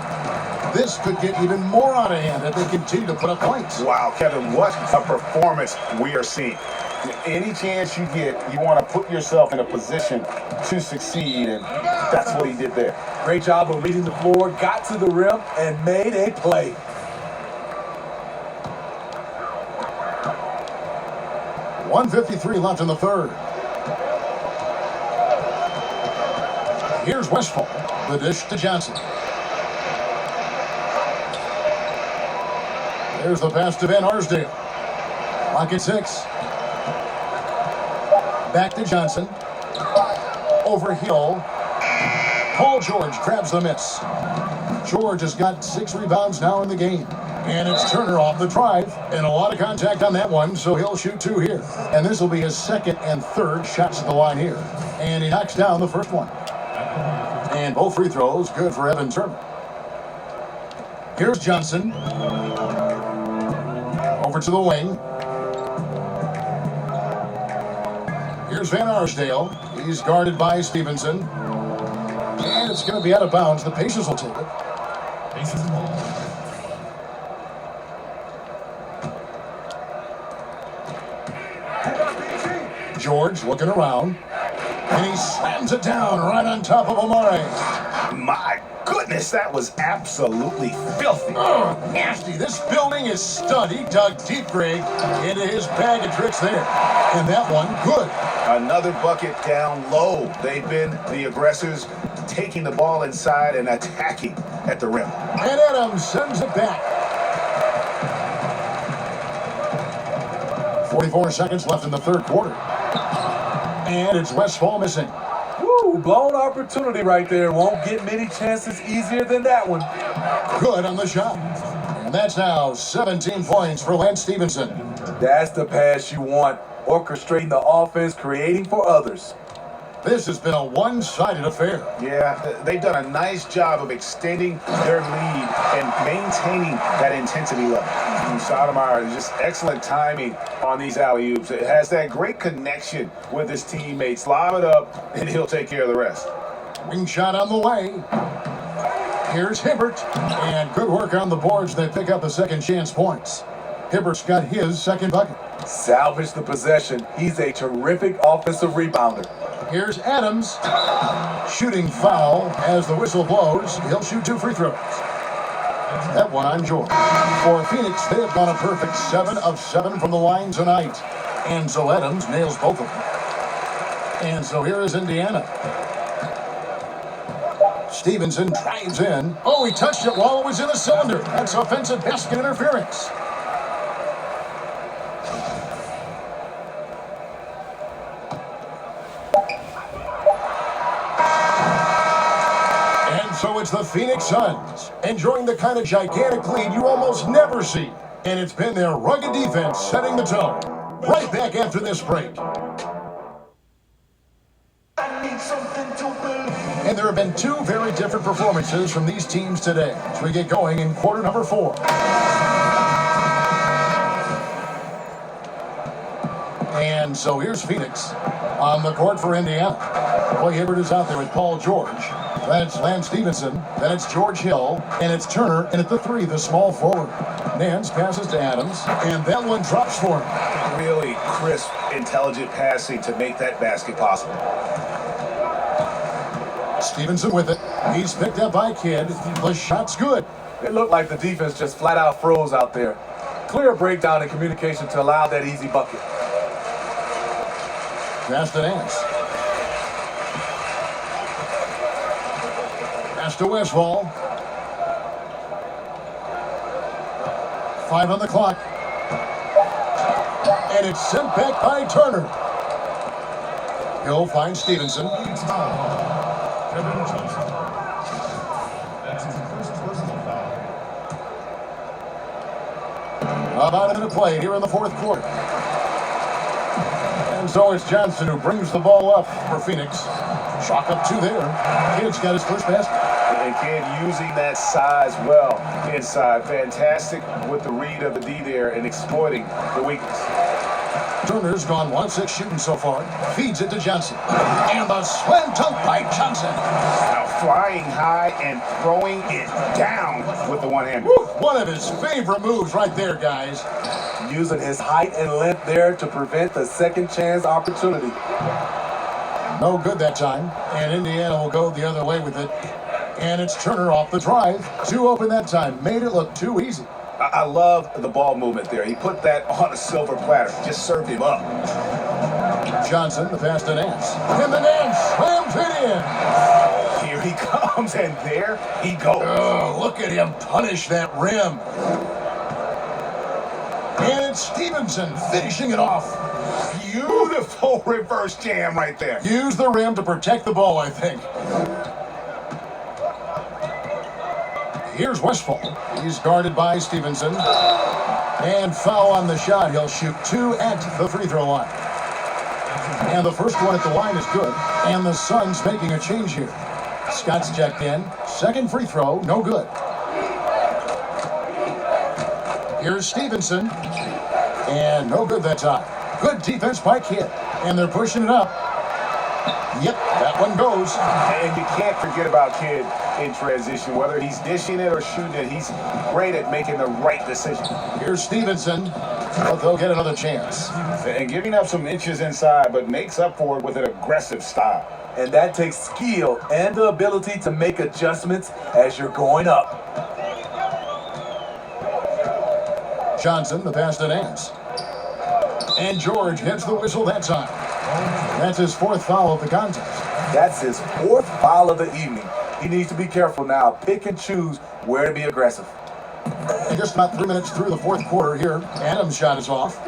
This could get even more out of hand if they continue to put up points. Wow, Kevin, what a performance we are seeing. Any chance you get, you want to put yourself in a position to succeed, and that's what he did there. Great job of reading the floor, got to the rim, and made a play. .153 left in the third. Here's Westphal. The dish to Johnson. There's the pass to Van Arsdale. Lock at 6. Back to Johnson. Over Hill. Paul George grabs the miss. George has got 6 rebounds now in the game. And it's Turner off the drive. And a lot of contact on that one, so he'll shoot 2 here. And this will be his 2nd and 3rd shots at the line here. And he knocks down the first one. And both free throws good for Evan Turner. Here's Johnson. Over to the wing. Here's Van Arsdale. He's guarded by Stevenson. And it's going to be out of bounds. The Pacers will take it. Pacers ball. George looking around. And he slams it down right on top of Amare. My goodness, that was absolutely filthy. Oh, nasty. This building is stud. He dug deep, Greg, into his bag of tricks there. And that one, good. Another bucket down low. They've been the aggressors, taking the ball inside and attacking at the rim. And Adams sends it back. 44 seconds left in the third quarter. And it's Westphal missing. Woo, blown opportunity right there. Won't get many chances easier than that one. Good on the shot. And that's now 17 points for Lance Stevenson. That's the pass you want. Orchestrating the offense, creating for others. This has been a one-sided affair. Yeah, they've done a nice job of extending their lead and maintaining that intensity level. Sotomayor, just excellent timing on these alley-oops. It has that great connection with his teammates. Lob it up, and he'll take care of the rest. Wing shot on the way. Here's Hibbert. And good work on the boards. They pick up the second chance points. Hibbert's got his second bucket. Salvage the possession. He's a terrific offensive rebounder. Here's Adams. Shooting foul as the whistle blows. He'll shoot 2 free throws. That one on George. For Phoenix, they have gone a perfect 7 of 7 from the line tonight. And so Adams nails both of them. And so here is Indiana. Stevenson drives in. Oh, he touched it while it was in the cylinder. That's offensive basket interference. So it's the Phoenix Suns enjoying the kind of gigantic lead you almost never see. And it's been their rugged defense setting the tone. Right back after this break. And there have been 2 very different performances from these teams today as we get going in quarter number 4. And so here's Phoenix on the court for Indiana. Roy Hibbert is out there with Paul George. Then it's Lance Stevenson. Then it's George Hill. And it's Turner. And at the 3, the small forward. Nance passes to Adams. And that one drops for him. Really crisp, intelligent passing to make that basket possible. Stevenson with it. He's picked up by Kidd. The shot's good. It looked like the defense just flat out froze out there. Clear breakdown in communication to allow that easy bucket. Pass to Nance. Pass to Westfall. 5 on the clock. And it's sent back by Turner. He'll find Stevenson. About a minute play here in the 4th quarter. And so it's Johnson who brings the ball up for Phoenix. Chalk up 2 there. Kidd's got his first basket. And Kidd using that size well inside. Fantastic with the read of the D there and exploiting the weakness. Turner's gone 1-6 shooting so far. Feeds it to Johnson. And the slam dunk by Johnson. Now flying high and throwing it down with the one-hander. One of his favorite moves right there, guys. Using his height and length there to prevent the second chance opportunity. No good that time. And Indiana will go the other way with it. And it's Turner off the drive. 2 open that time. Made it look too easy. I love the ball movement there. He put that on a silver platter. Just served him up. Johnson, the pass to Nance. And the Nance slams it in. Here he comes, and there he goes. Oh, look at him punish that rim. And it's Stevenson finishing it off. Beautiful reverse jam right there. Use the rim to protect the ball, I think. Here's Westfall. He's guarded by Stevenson. And foul on the shot. He'll shoot 2 at the free throw line. And the first one at the line is good. And the Suns making a change here. Scott's checked in. Second free throw, no good. Here's Stevenson. And no good that time. Good defense by Kidd. And they're pushing it up. Yep, that one goes. And you can't forget about Kidd in transition. Whether he's dishing it or shooting it, he's great at making the right decision. Here's Stevenson. But they'll get another chance. And giving up some inches inside, but makes up for it with an aggressive style. And that takes skill and the ability to make adjustments as you're going up. Johnson, the pass to Nance. And George hits the whistle that time. That's his 4th foul of the contest. That's his 4th foul of the evening. He needs to be careful now. Pick and choose where to be aggressive. And just about 3 minutes through the 4th quarter here. Adams' shot is off.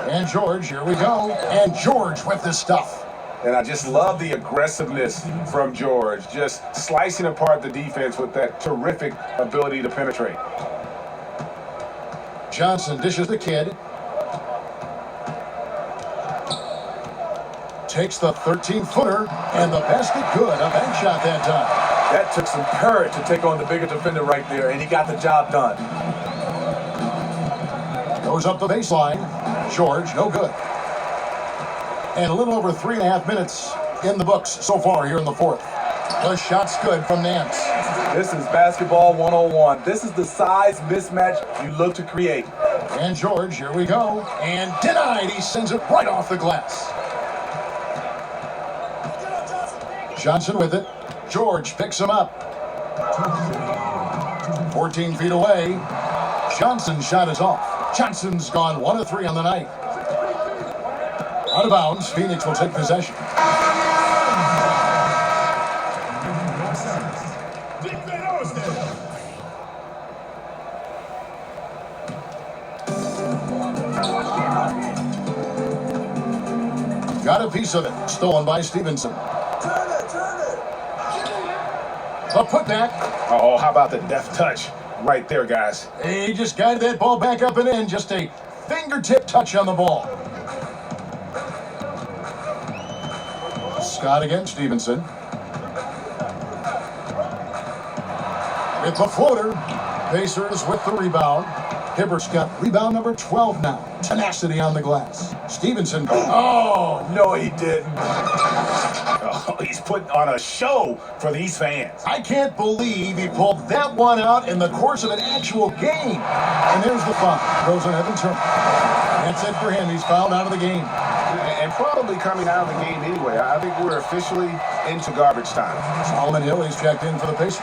And George, here we go. And George with this stuff. And I just love the aggressiveness from George, just slicing apart the defense with that terrific ability to penetrate. Johnson dishes the kid. Takes the 13-footer, and the basket good. A bank shot that time. That took some courage to take on the bigger defender right there, and he got the job done. Goes up the baseline. George, no good. And a little over 3.5 minutes in the books so far here in the fourth. The shot's good from Nance. This is basketball 101. This is the size mismatch you look to create. And George, here we go. And denied. He sends it right off the glass. Johnson with it. George picks him up. 14 feet away. Johnson's shot is off. Johnson's gone 1 of 3 on the night. Out of bounds. Phoenix will take possession. Got a piece of it. Stolen by Stevenson. A putback. Oh, how about the deft touch right there, guys? He just guided that ball back up and in. Just a fingertip touch on the ball. Scott against Stevenson. With the floater. Pacers with the rebound. Hibbert's got rebound number 12 now. Tenacity on the glass. Stevenson. Oh, No, he didn't. Oh, he's put on a show for these fans. I can't believe he pulled that one out in the course of an actual game. And there's the foul. Goes on Evan Turner. That's it for him. He's fouled out of the game. And probably coming out of the game anyway. I think we're officially into garbage time. Solomon Hill, he's checked in for the Pacers.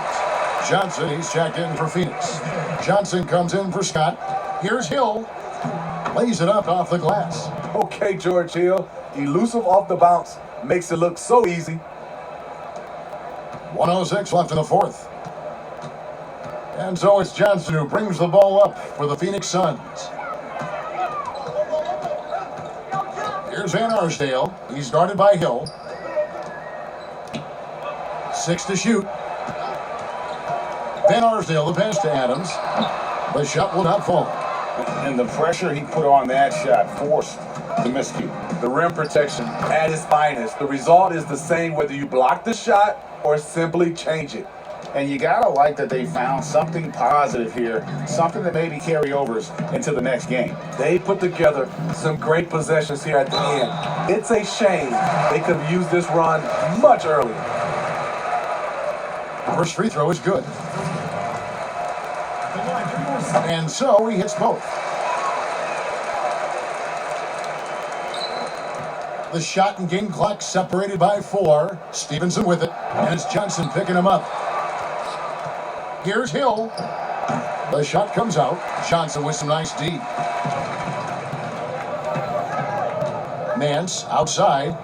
Johnson, he's checked in for Phoenix. Johnson comes in for Scott. Here's Hill. Lays it up off the glass. Okay, George Hill. Elusive off the bounce. Makes it look so easy. 1:06 left in the fourth. And so it's Johnson who brings the ball up for the Phoenix Suns. Here's Van Arsdale. He's guarded by Hill. 6 to shoot. Van Arsdale, the pass to Adams. The shot will not fall. And the pressure he put on that shot forced the miscue. The rim protection at its finest. The result is the same whether you block the shot or simply change it. And you gotta like that they found something positive here, something that maybe carry overs into the next game. They put together some great possessions here at the end. It's a shame they could have used this run much earlier. First free throw is good. And so he hits both. The shot and game clock separated by 4. Stevenson with it. And it's Johnson picking him up. Here's Hill. The shot comes out. Johnson with some nice D. Nance outside.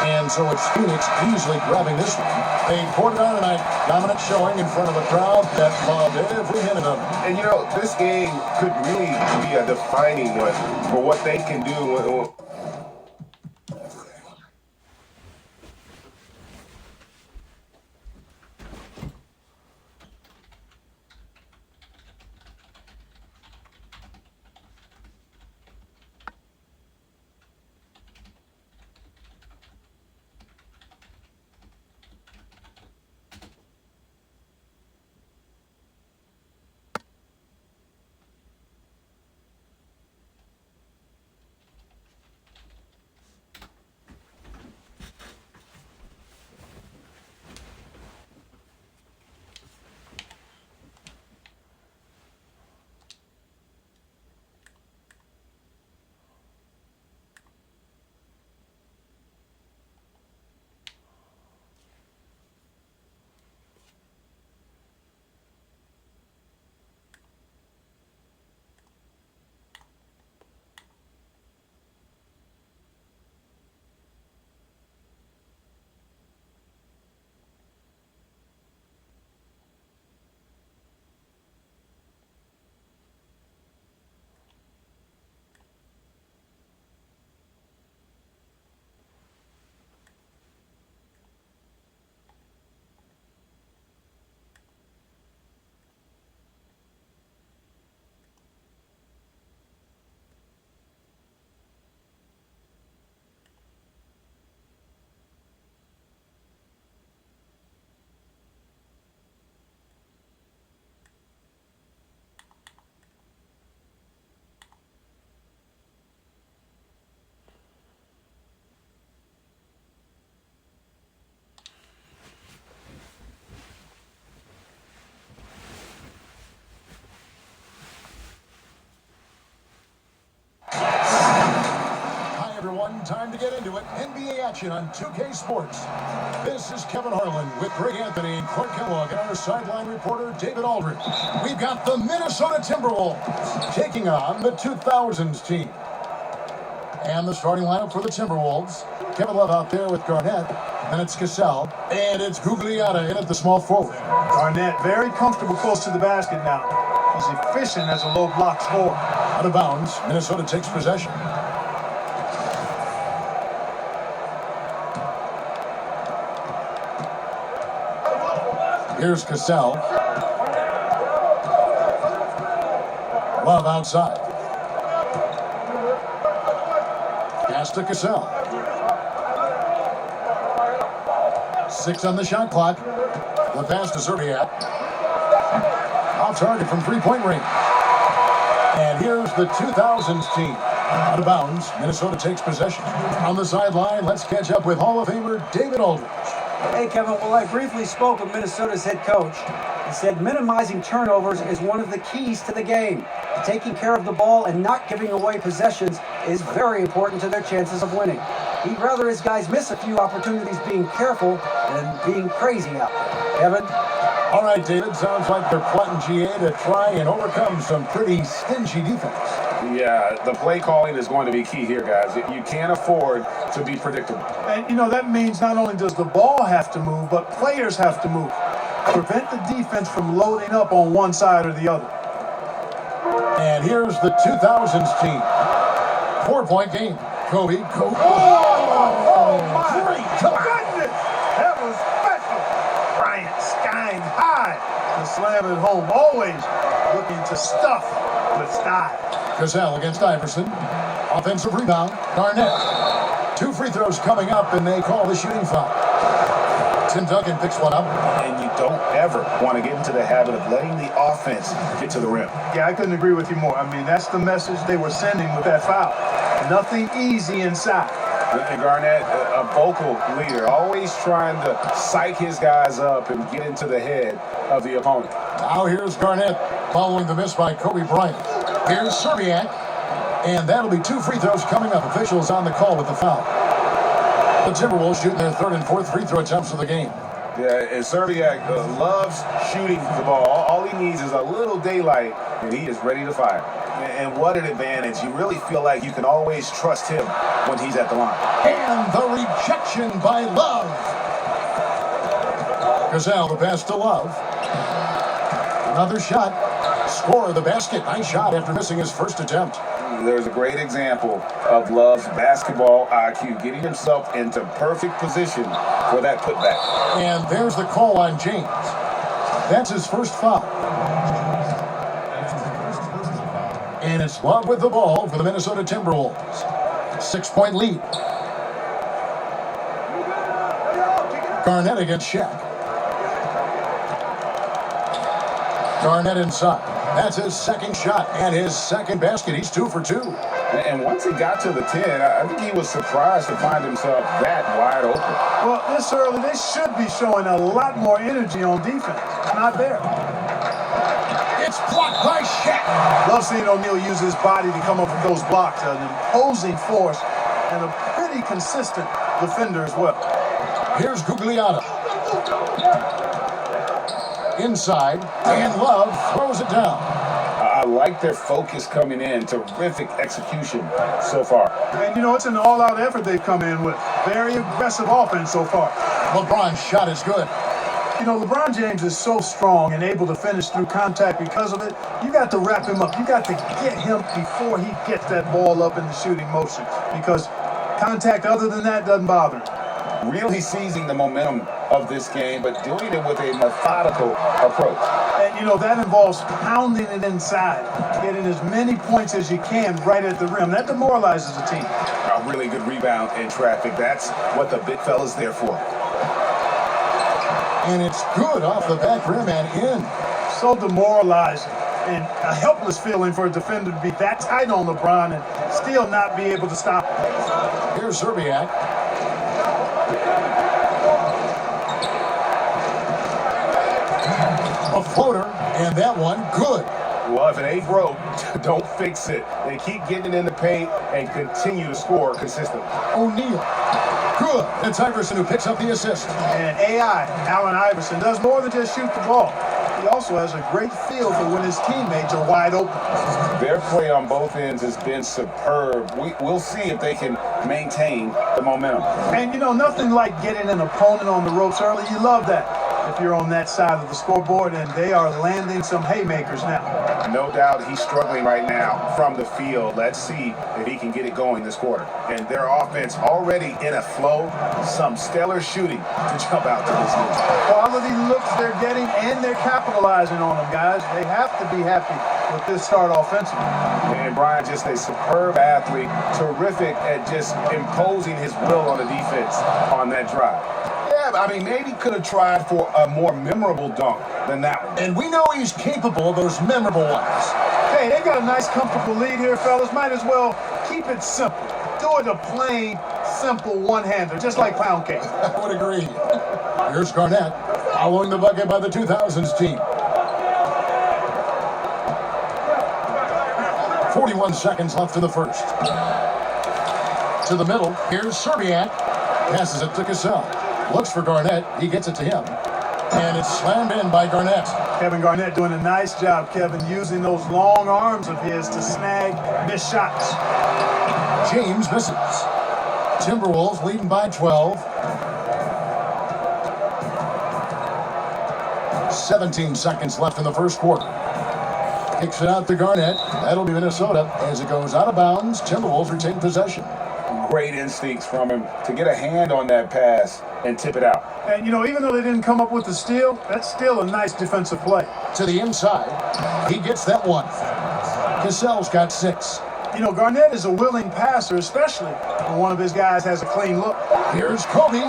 And so it's Phoenix easily grabbing this one. They poured it on tonight. Dominant showing in front of a crowd that loved every minute of it. And you know, this game could really be a defining one for what they can do. time to get into it. NBA action on 2K Sports. This is Kevin Harlan with Greg Anthony and Clark Kellogg and our sideline reporter David Aldridge. We've got the Minnesota Timberwolves taking on the 2000's team. And the starting lineup for the Timberwolves. Kevin Love out there with Garnett. Then it's Cassell. And it's Gugliotta in at the small forward. Garnett very comfortable close to the basket now. He's efficient as a low block scorer. Out of bounds, Minnesota takes possession. Here's Cassell. Love outside. Pass to Cassell. 6 on the shot clock. The pass to Zerbiak. Off target from three-point range. And here's the 2000's team. Out of bounds, Minnesota takes possession. On the sideline, let's catch up with Hall of Famer David Aldridge. Hey, Kevin, well, I briefly spoke with Minnesota's head coach. He said minimizing turnovers is one of the keys to the game. Taking care of the ball and not giving away possessions is very important to their chances of winning. He'd rather his guys miss a few opportunities being careful than being crazy out there. Kevin? All right, David, sounds like they're plotting GA to try and overcome some pretty stingy defense. Yeah, the play calling is going to be key here, guys. You can't afford to be predictable. And, you know, that means not only does the ball have to move, but players have to move. Prevent the defense from loading up on one side or the other. And here's the 2000's team. 4-point game. Kobe. Oh, my goodness! That was special. Bryant skying high. The slam at home, always looking to stuff with style. Cassell against Iverson. Offensive rebound. Garnett. 2 free throws coming up, and they call the shooting foul. Tim Duncan picks one up. And you don't ever want to get into the habit of letting the offense get to the rim. Yeah, I couldn't agree with you more. I mean, that's the message they were sending with that foul. Nothing easy inside. And Garnett, a vocal leader, always trying to psych his guys up and get into the head of the opponent. Now here's Garnett following the miss by Kobe Bryant. Here's Zerbiak. And that'll be 2 free throws coming up. Officials on the call with the foul. The Timberwolves shooting their 3rd and 4th free throw attempts of the game. Yeah, and Zerbiak loves shooting the ball. All he needs is a little daylight, and he is ready to fire. And what an advantage. You really feel like you can always trust him when he's at the line. And the rejection by Love. Cassell, the pass to Love. Another shot. Score the basket. Nice shot after missing his first attempt. There's a great example of Love's basketball IQ, getting himself into perfect position for that putback. And there's the call on James. That's his first foul. And it's Love with the ball for the Minnesota Timberwolves. 6-point lead. Garnett against Shaq. Garnett inside. That's his second shot and his second basket. He's 2 for 2. And once he got to the 10, I think he was surprised to find himself that wide open. Well, this early, they should be showing a lot more energy on defense. Not there. It's blocked by Shaq. Love seeing O'Neal use his body to come up with those blocks. An imposing force and a pretty consistent defender as well. Here's Gugliotta. Inside, and Love throws it down. I like their focus coming in. Terrific execution so far. And, you know, it's an all-out effort they've come in with. Very aggressive offense so far. LeBron's shot is good. You know, LeBron James is so strong and able to finish through contact because of it. You got to wrap him up. You got to get him before he gets that ball up in the shooting motion, because contact other than that doesn't bother him. Really seizing the momentum of this game, but doing it with a methodical approach. And, you know, that involves pounding it inside, getting as many points as you can right at the rim. That demoralizes the team. A really good rebound in traffic. That's what the big fella's there for. And it's good off the back rim and in. So demoralizing and a helpless feeling for a defender to be that tight on LeBron and still not be able to stop him. Here's Zerbiak. A floater, and that one good. Well, if it ain't broke, don't fix it. They keep getting it in the paint and continue to score consistently. O'Neal. Good. It's Iverson who picks up the assist. And AI, Allen Iverson, does more than just shoot the ball. He also has a great feel for when his teammates are wide open. Their play on both ends has been superb. We'll see if they can maintain the momentum. And you know, nothing like getting an opponent on the ropes early. You love that if you're on that side of the scoreboard, and they are landing some haymakers now. No doubt he's struggling right now from the field. Let's see if he can get it going this quarter. And their offense already in a flow. Some stellar shooting to jump out to this league. Quality looks they're getting, and they're capitalizing on them, guys. They have to be happy with this start offensively. And Brian, just a superb athlete, terrific at just imposing his will on the defense on that drive. Yeah, I mean, maybe could have tried for a more memorable dunk than that one. And we know he's capable of those memorable ones. Hey, they got a nice, comfortable lead here, fellas. Might as well keep it simple. Do it a plain, simple one-hander, just like pound cake. I would agree. Here's Garnett, following the bucket by the 2000's team. 41 seconds left in the first. To the middle, here's Serbiak. Passes it to Cassell. Looks for Garnett. He gets it to him. And it's slammed in by Garnett. Kevin Garnett doing a nice job, Kevin, using those long arms of his to snag missed shots. James misses. Timberwolves leading by 12. 17 seconds left in the first quarter. Kicks it out to Garnett. That'll be Minnesota as it goes out of bounds. Timberwolves retain possession. Great instincts from him to get a hand on that pass and tip it out. And, you know, even though they didn't come up with the steal, that's still a nice defensive play. To the inside. He gets that one. Cassell's got 6. You know, Garnett is a willing passer, especially when one of his guys has a clean look. Here's Kobe.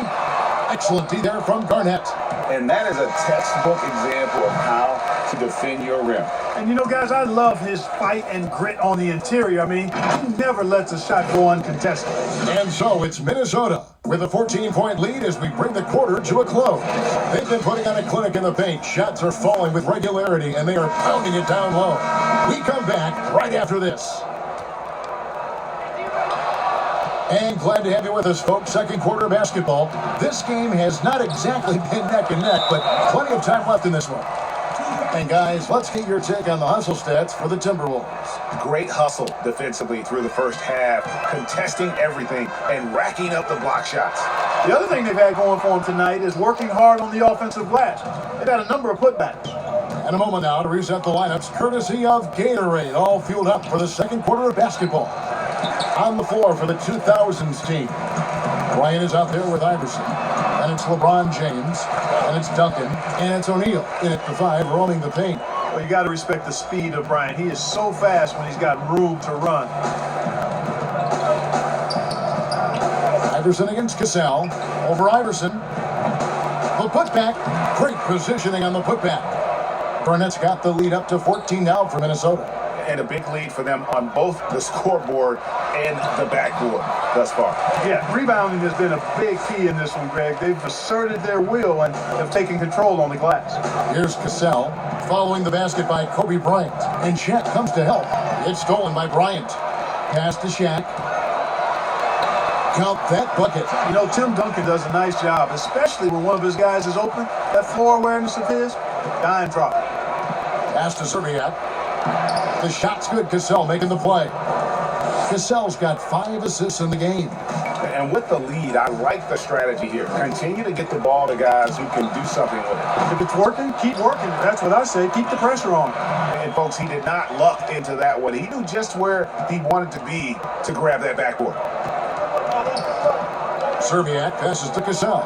Excellent D there from Garnett. And that is a textbook example of how to defend your rim. And you know, guys, I love his fight and grit on the interior. I mean, he never lets a shot go uncontested. And so it's Minnesota with a 14-point lead as we bring the quarter to a close. They've been putting on a clinic in the paint. Shots are falling with regularity, and they are pounding it down low. We come back right after this. And glad to have you with us, folks. Second quarter basketball. This game has not exactly been neck and neck, but plenty of time left in this one. And guys, let's get your take on the hustle stats for the Timberwolves. Great hustle defensively through the first half, contesting everything and racking up the block shots. The other thing they've had going for them tonight is working hard on the offensive glass. They've had a number of putbacks. And a moment now to reset the lineups, courtesy of Gatorade, all fueled up for the second quarter of basketball. On the floor for the 2000's team. Bryant is out there with Iverson. And it's LeBron James. And it's Duncan. And it's O'Neal in at the 5, roaming the paint. Well, you got to respect the speed of Bryant. He is so fast when he's got room to run. Iverson against Cassell. Over Iverson. The putback. Great positioning on the putback. Garnett's got the lead up to 14 now for Minnesota. And a big lead for them on both the scoreboard and the backboard thus far. Yeah, rebounding has been a big key in this one, Greg. They've asserted their will and have taken control on the glass. Here's Cassell, following the basket by Kobe Bryant. And Shaq comes to help. It's stolen by Bryant. Pass to Shaq. Count that bucket. You know, Tim Duncan does a nice job, especially when one of his guys is open. That floor awareness of his, dime drop. Pass to Serbiak. The shot's good. Cassell making the play. Cassell's got 5 assists in the game. And with the lead, I like the strategy here. Continue to get the ball to guys who can do something with it. If it's working, keep working. That's what I say. Keep the pressure on. And folks, he did not luck into that one. He knew just where he wanted to be to grab that backboard. Serbiak passes to Cassell.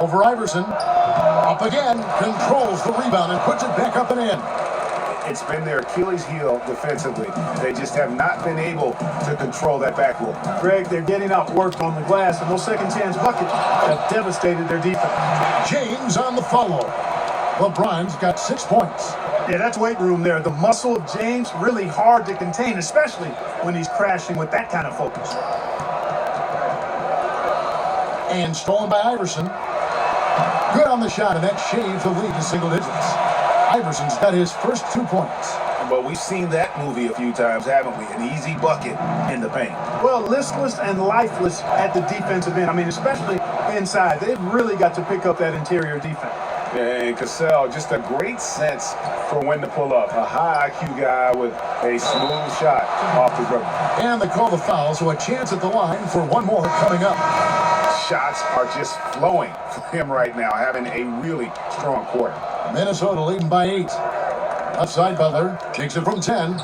Over Iverson. Up again, controls the rebound and puts it back up and in. It's been their Achilles heel defensively. They just have not been able to control that backboard. Greg, they're getting outworked on the glass, and those second chance buckets have devastated their defense. James on the follow. LeBron's got 6 points. Yeah, that's weight room there. The muscle of James really hard to contain, especially when he's crashing with that kind of focus. And stolen by Iverson. Good on the shot, and that shaves the lead to single digits. Iverson's got his first 2 points. But we've seen that movie a few times, haven't we? An easy bucket in the paint. Well, listless and lifeless at the defensive end. I mean, especially inside. They've really got to pick up that interior defense. And Cassell, just a great sense for when to pull up. A high IQ guy with a smooth shot off the dribble. And they call the foul, so a chance at the line for one more coming up. Shots are just flowing for him right now, having a really strong quarter. Minnesota leading by 8. Outside Butler, takes it from 10.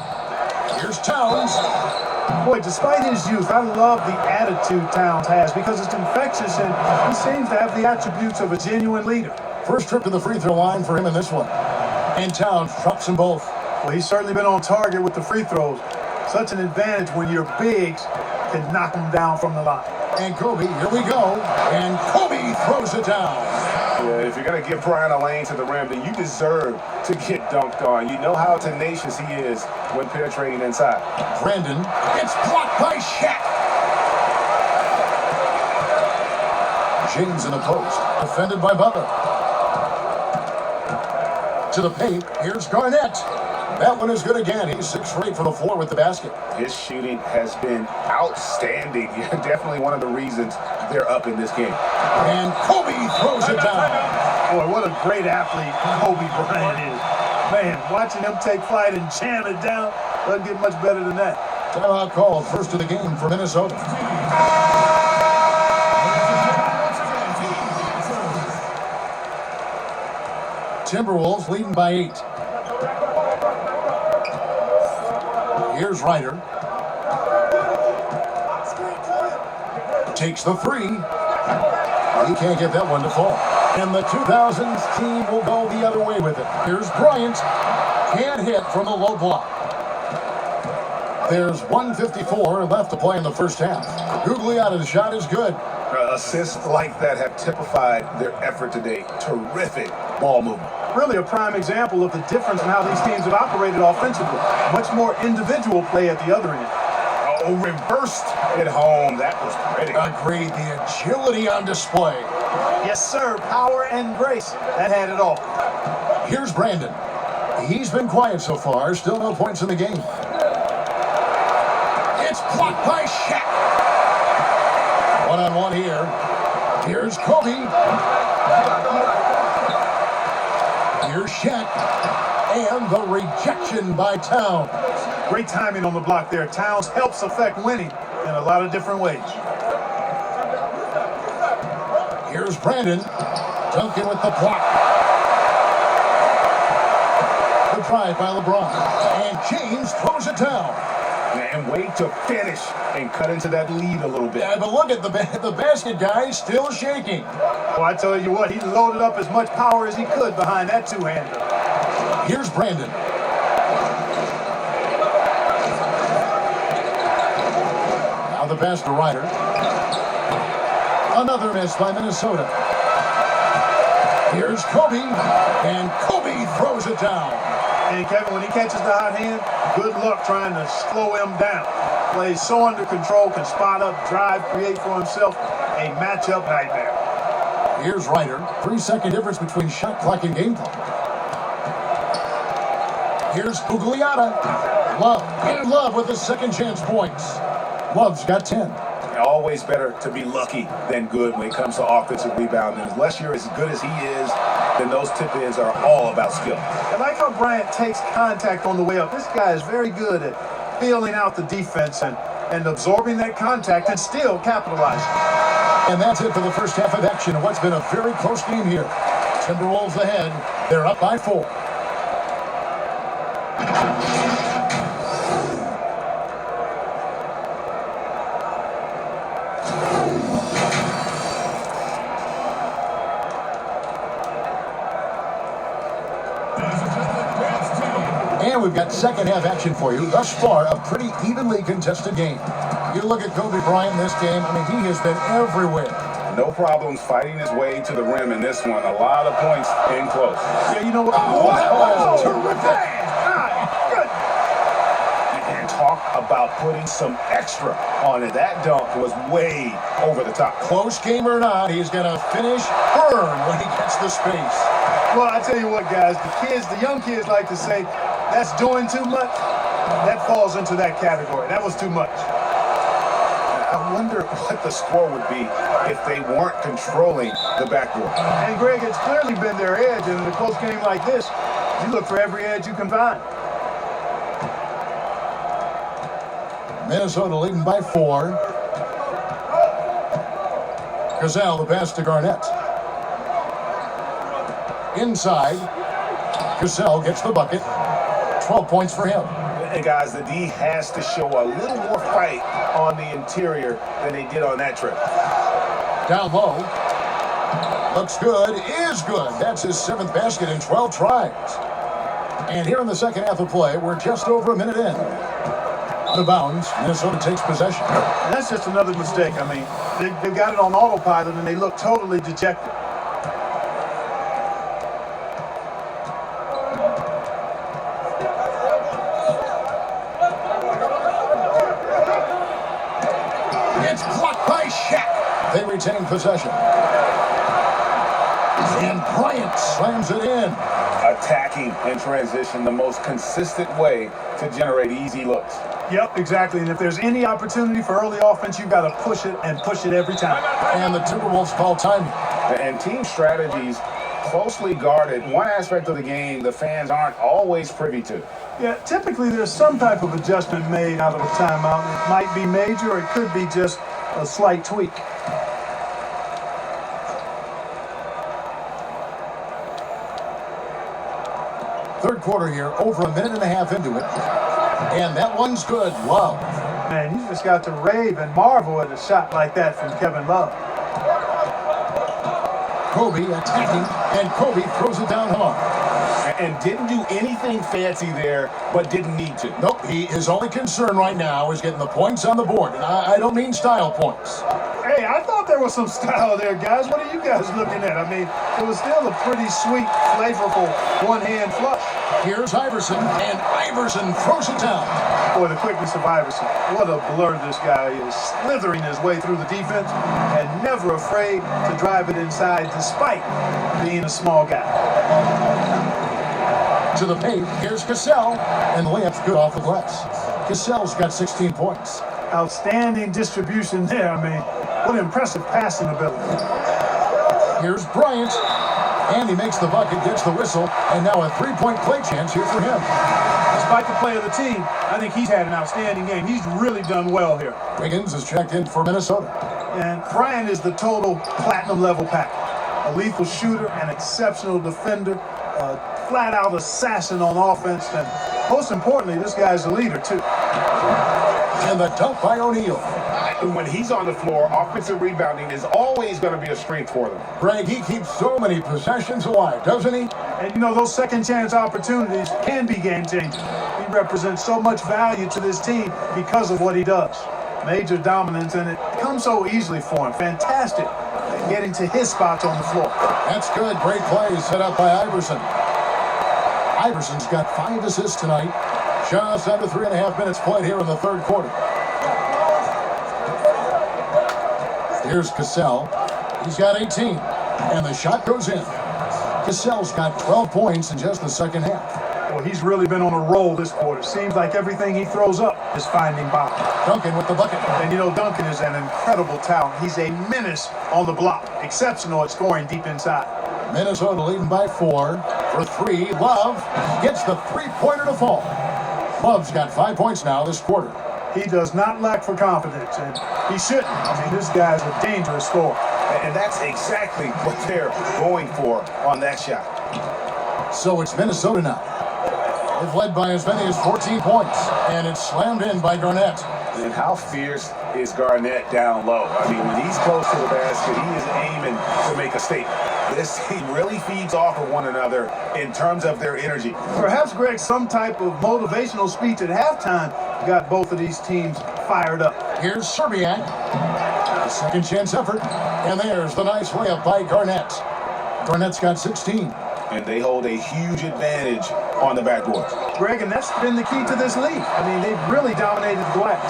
Here's Towns. Boy, despite his youth, I love the attitude Towns has because it's infectious and he seems to have the attributes of a genuine leader. First trip to the free throw line for him in this one. And Towns drops them both. Well, he's certainly been on target with the free throws. Such an advantage when your bigs can knock them down from the line. And Kobe, here we go. And Kobe throws it down. Yeah, if you're going to give Brian a lane to the rim, then you deserve to get dunked on. You know how tenacious he is when penetrating inside. Brandon, it's blocked by Shaq. James in the post, defended by Butler. To the paint, here's Garnett. That one is good again. He's 6 for 8 from the floor with the basket. His shooting has been outstanding. Definitely one of the reasons they're up in this game. And Kobe throws it down. Boy, what a great athlete Kobe Bryant is. Man, watching him take flight and jam it down doesn't get much better than that. Timeout called, first of the game for Minnesota. Timberwolves leading by 8. Here's Ryder. Takes the 3. He can't get that one to fall. And the 2000's team will go the other way with it. Here's Bryant. Can't hit from the low block. There's 1:54 left to play in the first half. Gugliotta's shot is good. Assists like that have typified their effort today. Terrific ball movement. Really a prime example of the difference in how these teams have operated offensively. Much more individual play at the other end. Oh, reversed at home. That was pretty. Agreed. The agility on display. Yes, sir. Power and grace. That had it all. Here's Brandon. He's been quiet so far. Still no points in the game. It's blocked by Shaq. One-on-one here. Here's Kobe. Here's Shaq. And the rejection by Towns. Great timing on the block there. Towns helps affect winning in a lot of different ways. Here's Brandon. Duncan with the block. The drive by LeBron. And James throws it down. And wait to finish and cut into that lead a little bit. Yeah, but look at the basket guy still shaking. Well, I tell you what, he loaded up as much power as he could behind that two-hander. Here's Brandon. Now the pass to Ryder. Another miss by Minnesota. Here's Kobe. And Kobe throws it down. And Kevin, when he catches the hot hand, good luck trying to slow him down. Plays so under control, can spot up, drive, create for himself. A matchup nightmare. Here's Ryder. 3-second difference between shot clock and game clock. Here's Gugliotta. Love. And Love with the second chance points. Love's got 10. Always better to be lucky than good when it comes to offensive rebounding. Unless you're as good as he is, then those tip-ins are all about skill. I like how Bryant takes contact on the way up. This guy is very good at feeling out the defense and absorbing that contact and still capitalizing. And that's it for the first half of action of what's been a very close game here. Timberwolves ahead. They're up by 4. And we've got second half action for you. Thus far, a pretty evenly contested game. You look at Kobe Bryant in this game, I mean, he has been everywhere. No problems fighting his way to the rim in this one. A lot of points in close. Yeah, you know what? Oh, that was terrific. Good. And talk about putting some extra on it. That dunk was way over the top. Close game or not, he's going to finish firm when he gets the space. Well, I tell you what, guys, the young kids like to say, that's doing too much. That falls into that category. That was too much. I wonder what the score would be if they weren't controlling the backboard. And Greg, it's clearly been their edge, and in a close game like this, you look for every edge you can find. Minnesota leading by 4. Gazelle, the pass to Garnett. Inside, Gazelle gets the bucket. 12 points for him. And guys, the D has to show a little more fight on the interior than they did on that trip. Down low. Looks good, is good. That's his 7th basket in 12 tries. And here in the second half of play, we're just over a minute in. Out of bounds, Minnesota takes possession. And that's just another mistake. I mean, they've got it on autopilot, and they look totally dejected. It's blocked by Shaq. They retain possession. And Bryant slams it in. Attacking in transition, the most consistent way to generate easy looks. Yep, exactly. And if there's any opportunity for early offense, you've got to push it and push it every time. And the Timberwolves call timing. And team strategies closely guarded. One aspect of the game the fans aren't always privy to. Yeah, typically there's some type of adjustment made out of a timeout. It might be major, or it could be just a slight tweak. Third quarter here, over a minute and a half into it. And that one's good. Love. Man, you just got to rave and marvel at a shot like that from Kevin Love. Kobe attacking, and Kobe throws it down hard. And didn't do anything fancy there, but didn't need to. Nope, his only concern right now is getting the points on the board. And I don't mean style points. Hey, I thought there was some style there, guys. What are you guys looking at? I mean, it was still a pretty sweet, flavorful one-hand flush. Here's Iverson, and Iverson throws it down. Boy, the quickness of Iverson. What a blur this guy is. Slithering his way through the defense and never afraid to drive it inside despite being a small guy. To the paint, here's Cassell, and the layup's good off the glass. Cassell's got 16 points. Outstanding distribution there. I mean, what impressive passing ability. Here's Bryant, and he makes the bucket, gets the whistle, and now a three-point play chance here for him. Despite the play of the team, I think he's had an outstanding game. He's really done well here. Wiggins is checked in for Minnesota. And Bryant is the total platinum level pack. A lethal shooter, an exceptional defender, a flat-out assassin on offense, and most importantly, this guy's a leader too. And the dunk by O'Neal. When he's on the floor, offensive rebounding is always going to be a strength for them. Greg, he keeps so many possessions alive, doesn't he? And you know, those second chance opportunities can be game changing. He represents so much value to this team because of what he does. Major dominance, and it comes so easily for him. Fantastic at getting to his spots on the floor. That's good. Great play set up by Iverson. Iverson's got 5 assists tonight. Just under 3.5 minutes played here in the third quarter. Here's Cassell. He's got 18, and the shot goes in. Cassell's got 12 points in just the second half. Well, he's really been on a roll this quarter. Seems like everything he throws up is finding bottom. Duncan with the bucket. And you know, Duncan is an incredible talent. He's a menace on the block. Exceptional at scoring deep inside. Minnesota leading by 4 for 3. Love gets the three-pointer to fall. Love's got 5 points now this quarter. He does not lack for confidence, and he shouldn't. I mean, this guy's a dangerous scorer. And that's exactly what they're going for on that shot. So it's Minnesota now. They've led by as many as 14 points, and it's slammed in by Garnett. And how fierce is Garnett down low? I mean, when he's close to the basket, he is aiming to make a statement. This team really feeds off of one another in terms of their energy. Perhaps, Greg, some type of motivational speech at halftime got both of these teams fired up. Here's Serbiak. A second chance effort. And there's the nice layup by Garnett. Garnett's got 16. And they hold a huge advantage on the backboard. Greg, and that's been the key to this league. I mean, they've really dominated the glass.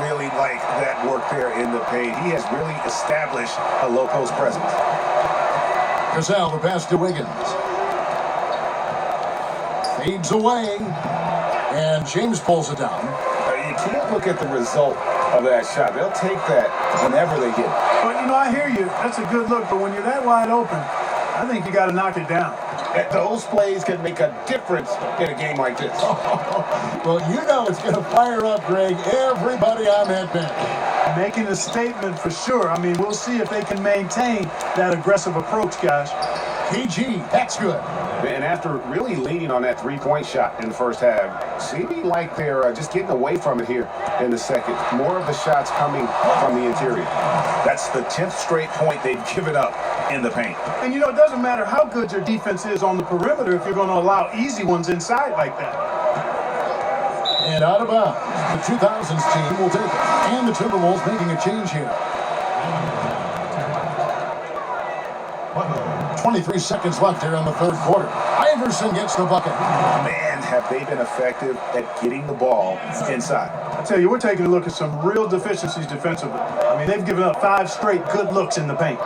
Really like that work there in the paint. He has really established a low-post presence. Gazelle, the pass to Wiggins. Fades away. And James pulls it down. You can't look at the result of that shot. They'll take that whenever they get it. But, you know, I hear you. That's a good look. But when you're that wide open, I think you got to knock it down. Those plays can make a difference in a game like this. Well, you know it's going to fire up, Greg, everybody on that bench. Making a statement for sure. I mean, we'll see if they can maintain that aggressive approach, guys. KG, that's good. And after really leaning on that three-point shot in the first half, seeming like they're just getting away from it here in the second. More of the shots coming from the interior. That's the 10th straight point they've given up in the paint. And, you know, it doesn't matter how good your defense is on the perimeter if you're going to allow easy ones inside like that. And out of bounds. The 2000's team will take it. And the Timberwolves making a change here. 23 seconds left here in the third quarter. Iverson gets the bucket. Man, have they been effective at getting the ball inside. I tell you, we're taking a look at some real deficiencies defensively. I mean, they've given up 5 straight good looks in the paint.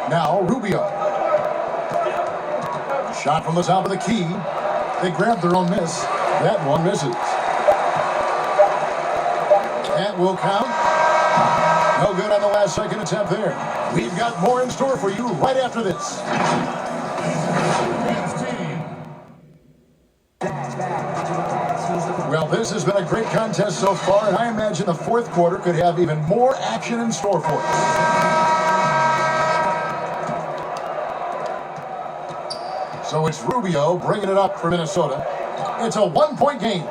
Now Rubio. Shot from the top of the key. They grab their own miss. That one misses. That will count. No good on the last second attempt there. We've got more in store for you right after this. Well, this has been a great contest so far, and I imagine the fourth quarter could have even more action in store for us. So it's Rubio bringing it up for Minnesota. It's a 1-point game.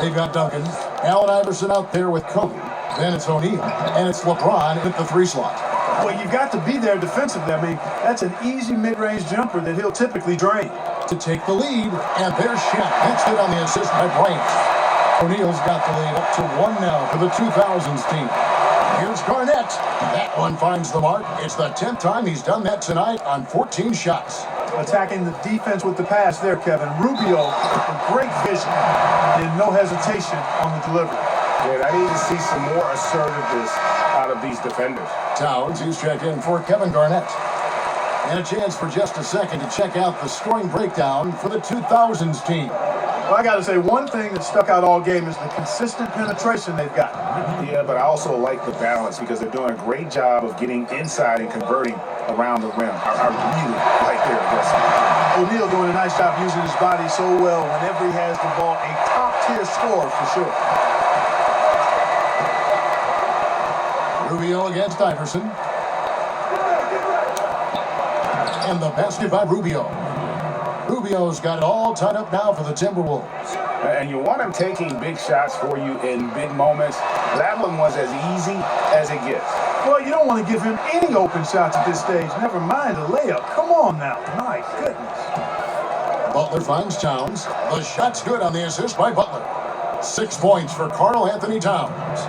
They've got Duncan, Allen Iverson out there with Kobe. Then it's O'Neal, and it's LeBron at the 3 slot. Well, you've got to be there defensively. I mean, that's an easy mid-range jumper that he'll typically drain. To take the lead, and there's Shaq. That's it on the assist by Bryant. O'Neal's got the lead up to 1 now for the 2000's team. Here's Garnett. That one finds the mark. It's the 10th time he's done that tonight on 14 shots. Attacking the defense with the pass there, Kevin. Rubio, with great vision and no hesitation on the delivery. Yeah, I need to see some more assertiveness out of these defenders. Towns, he's checked in for Kevin Garnett. And a chance for just a second to check out the scoring breakdown for the 2000's team. Well, I got to say, one thing that stuck out all game is the consistent penetration they've got. Yeah, but I also like the balance because they're doing a great job of getting inside and converting around the rim. I really like their aggressiveness. O'Neal doing a nice job using his body so well whenever he has the ball. A top-tier scorer for sure. Rubio against Iverson. And the basket by Rubio. Rubio's got it all tied up now for the Timberwolves. And you want him taking big shots for you in big moments. That one was as easy as it gets. Well, you don't want to give him any open shots at this stage. Never mind a layup. Come on now. My goodness. Butler finds Towns. The shot's good on the assist by Butler. 6 points for Karl Anthony Towns.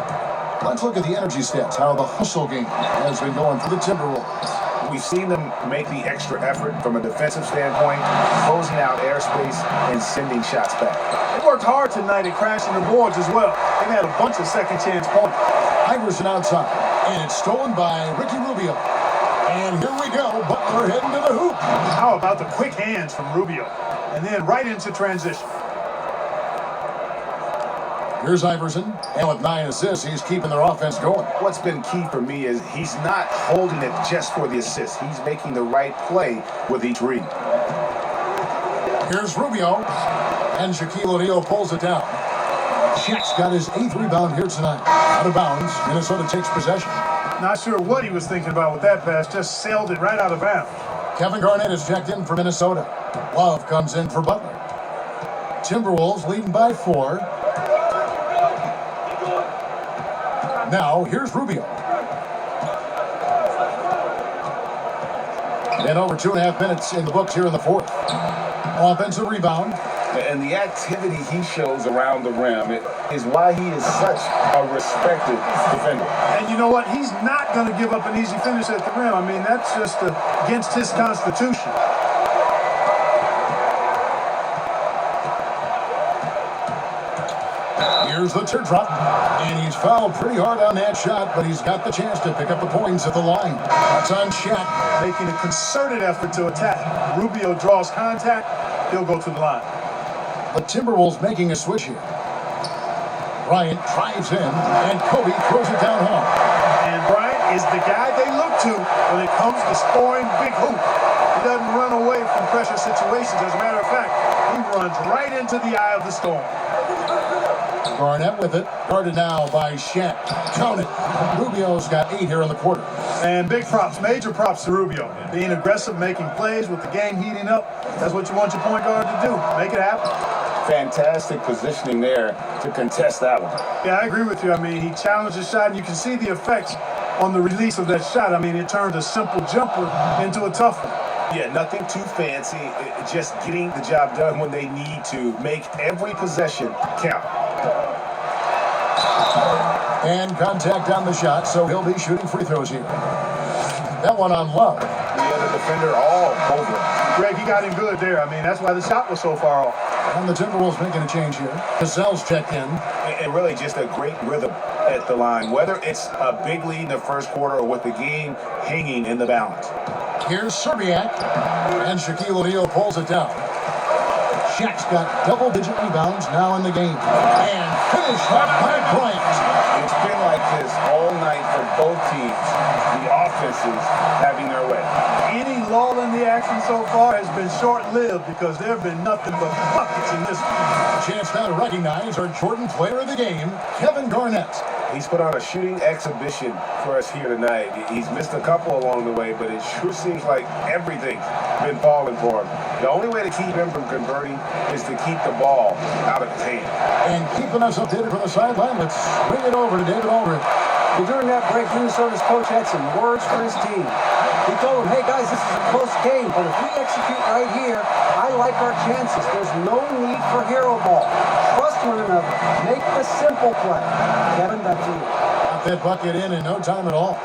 Let's look at the energy stats, how the hustle game has been going for the Timberwolves. We've seen them make the extra effort from a defensive standpoint, closing out airspace and sending shots back. They worked hard tonight at crashing the boards as well. They've had a bunch of second-chance points. Iverson outside, and it's stolen by Ricky Rubio. And here we go, Butler heading to the hoop. How about the quick hands from Rubio? And then right into transition. Here's Iverson, and with 9 assists, he's keeping their offense going. What's been key for me is he's not holding it just for the assist. He's making the right play with each read. Here's Rubio, and Shaquille O'Neal pulls it down. Shaq's got his 8th rebound here tonight. Out of bounds, Minnesota takes possession. Not sure what he was thinking about with that pass, just sailed it right out of bounds. Kevin Garnett is checked in for Minnesota. Love comes in for Butler. Timberwolves leading by 4. Now, here's Rubio. And over 2.5 minutes in the books here in the fourth. Offensive rebound. And the activity he shows around the rim is why he is such a respected defender. And you know what? He's not going to give up an easy finish at the rim. I mean, that's just against his constitution. Here's the teardrop, and he's fouled pretty hard on that shot, but he's got the chance to pick up the points at the line. That's on Shaq. Making a concerted effort to attack. Rubio draws contact. He'll go to the line. The Timberwolves making a switch here. Bryant drives in, and Kobe throws it down home. And Bryant is the guy they look to when it comes to scoring big hoop. He doesn't run away from pressure situations. As a matter of fact, he runs right into the eye of the storm. Garnett with it, guarded now by Shaq. Count it. Rubio's got 8 here in the quarter. And big props, major props to Rubio. Being aggressive, making plays with the game heating up. That's what you want your point guard to do. Make it happen. Fantastic positioning there to contest that one. Yeah, I agree with you. I mean, he challenged the shot, and you can see the effects on the release of that shot. I mean, it turned a simple jumper into a tough one. Yeah, nothing too fancy. Just getting the job done when they need to. Make every possession count. And contact on the shot, so he'll be shooting free throws here. That one on Love. The other defender all over him. Greg, he got him good there. I mean, that's why the shot was so far off. And the Timberwolves making a change here. Cassell's checked in. And really just a great rhythm at the line, whether it's a big lead in the first quarter or with the game hanging in the balance. Here's Serbiak, and Shaquille O'Neal pulls it down. Shaq's got double-digit rebounds now in the game. And finished off by Bryant. It's been like this all night for both teams. The offenses having their way. Any lull in the action so far has been short-lived because there have been nothing but buckets in this one. Chance now to recognize our Jordan player of the game, Kevin Garnett. He's put on a shooting exhibition for us here tonight. He's missed a couple along the way, but it sure seems like everything's been falling for him. The only way to keep him from converting is to keep the ball out of his hand. And keeping us updated from the sideline, let's bring it over to David Aldridge. Well, during that break, Minnesota's coach had some words for his team. He told them, hey guys, this is a close game, but if we execute right here, I like our chances. There's no need for hero ball. Trust one another. Make the simple play. Kevin, back to you. Got that bucket in no time at all.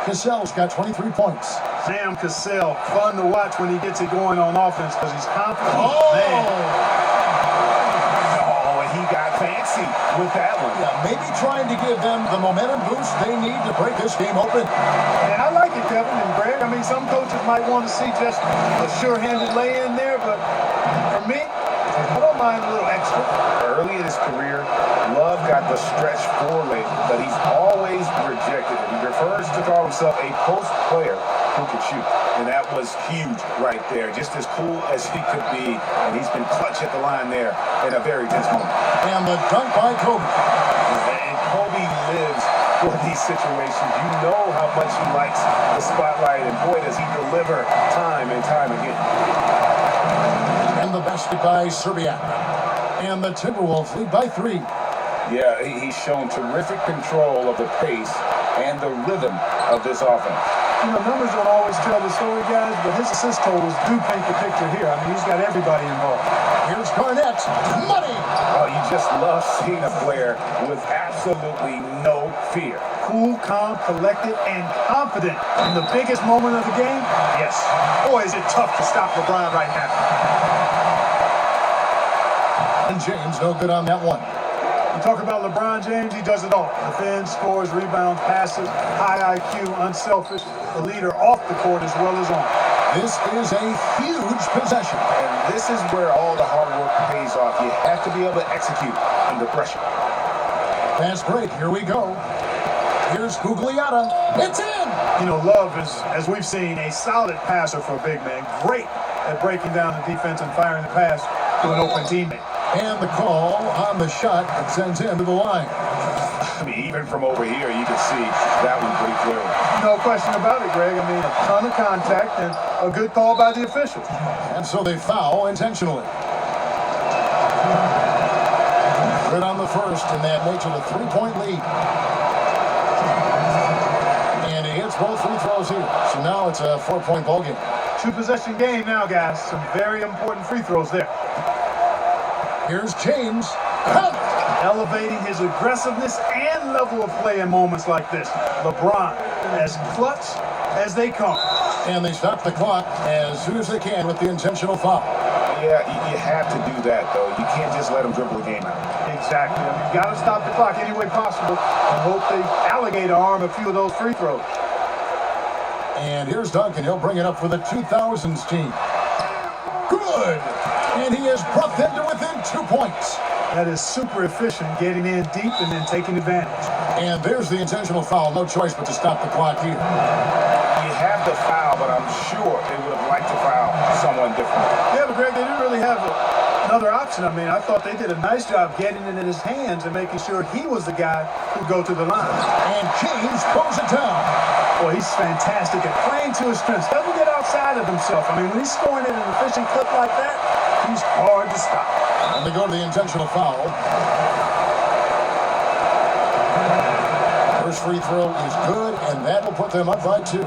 Cassell's got 23 points. Sam Cassell, fun to watch when he gets it going on offense because he's confident. Oh! Oh, and he got fancy with that one. Yeah, maybe trying to give them the momentum boost they need to break this game open. And I like it, Kevin and Greg. I mean, some coaches might want to see just a sure-handed lay-in there, but for me, I don't mind a little extra. Early in his career, Love got the stretch four label, but he's always rejected it. He prefers to call himself a post player who can shoot. And that was huge right there. Just as cool as he could be. And he's been clutch at the line there in a very tense moment. And the dunk by Kobe. And Kobe lives for these situations. You know how much he likes the spotlight, and boy, does he deliver time and time again. And the basket by Serbiak. And the Timberwolves lead by 3. Yeah, he's shown terrific control of the pace and the rhythm of this offense. You know, numbers don't always tell the story, guys, but his assist totals do paint the picture here. I mean, he's got everybody involved. Here's Garnett. Money! Oh, you just love seeing a player with absolutely no fear. Cool, calm, collected, and confident in the biggest moment of the game. Yes. Boy, is it tough to stop LeBron right now. And James no good on that one. You talk about LeBron James, he does it all. Defends, scores, rebounds, passes, high IQ, unselfish, the leader off the court as well as on. This is a huge possession. And this is where all the hard work pays off. You have to be able to execute under pressure. Fast break, here we go. Here's Gugliotta. It's in! You know, Love is, as we've seen, a solid passer for a big man. Great at breaking down the defense and firing the pass to an open teammate. And the call on the shot that sends him to the line. I mean, even from over here, you can see that one pretty clearly. No question about it, Greg. I mean, a ton of contact and a good call by the officials. And so they foul intentionally. Good on the first, and that makes it a 3-point lead. And he hits both free throws here. So now it's a 4-point ball game. 2-possession game now, guys. Some very important free throws there. Here's James. Elevating his aggressiveness and level of play in moments like this. LeBron, as clutch as they come. And they stop the clock as soon as they can with the intentional foul. Yeah, you have to do that, though. You can't just let them dribble the game out. Exactly. I mean, you got to stop the clock any way possible and hope they alligator arm a few of those free throws. And here's Duncan. He'll bring it up for the 2000's team. Good! And he has brought them to within 2 points. That is super efficient, getting in deep and then taking advantage. And there's the intentional foul. No choice but to stop the clock here. You have the foul, but I'm sure they would have liked to foul someone different. Yeah, but Greg, they didn't really have another option. I mean, I thought they did a nice job getting it in his hands and making sure he was the guy who'd go to the line. And James throws it down. Boy, he's fantastic at playing to his strengths. Doesn't get outside of himself. I mean, when he's scoring at an efficient clip like that, he's hard to stop. And they go to the intentional foul. First free throw is good, and that will put them up by 2.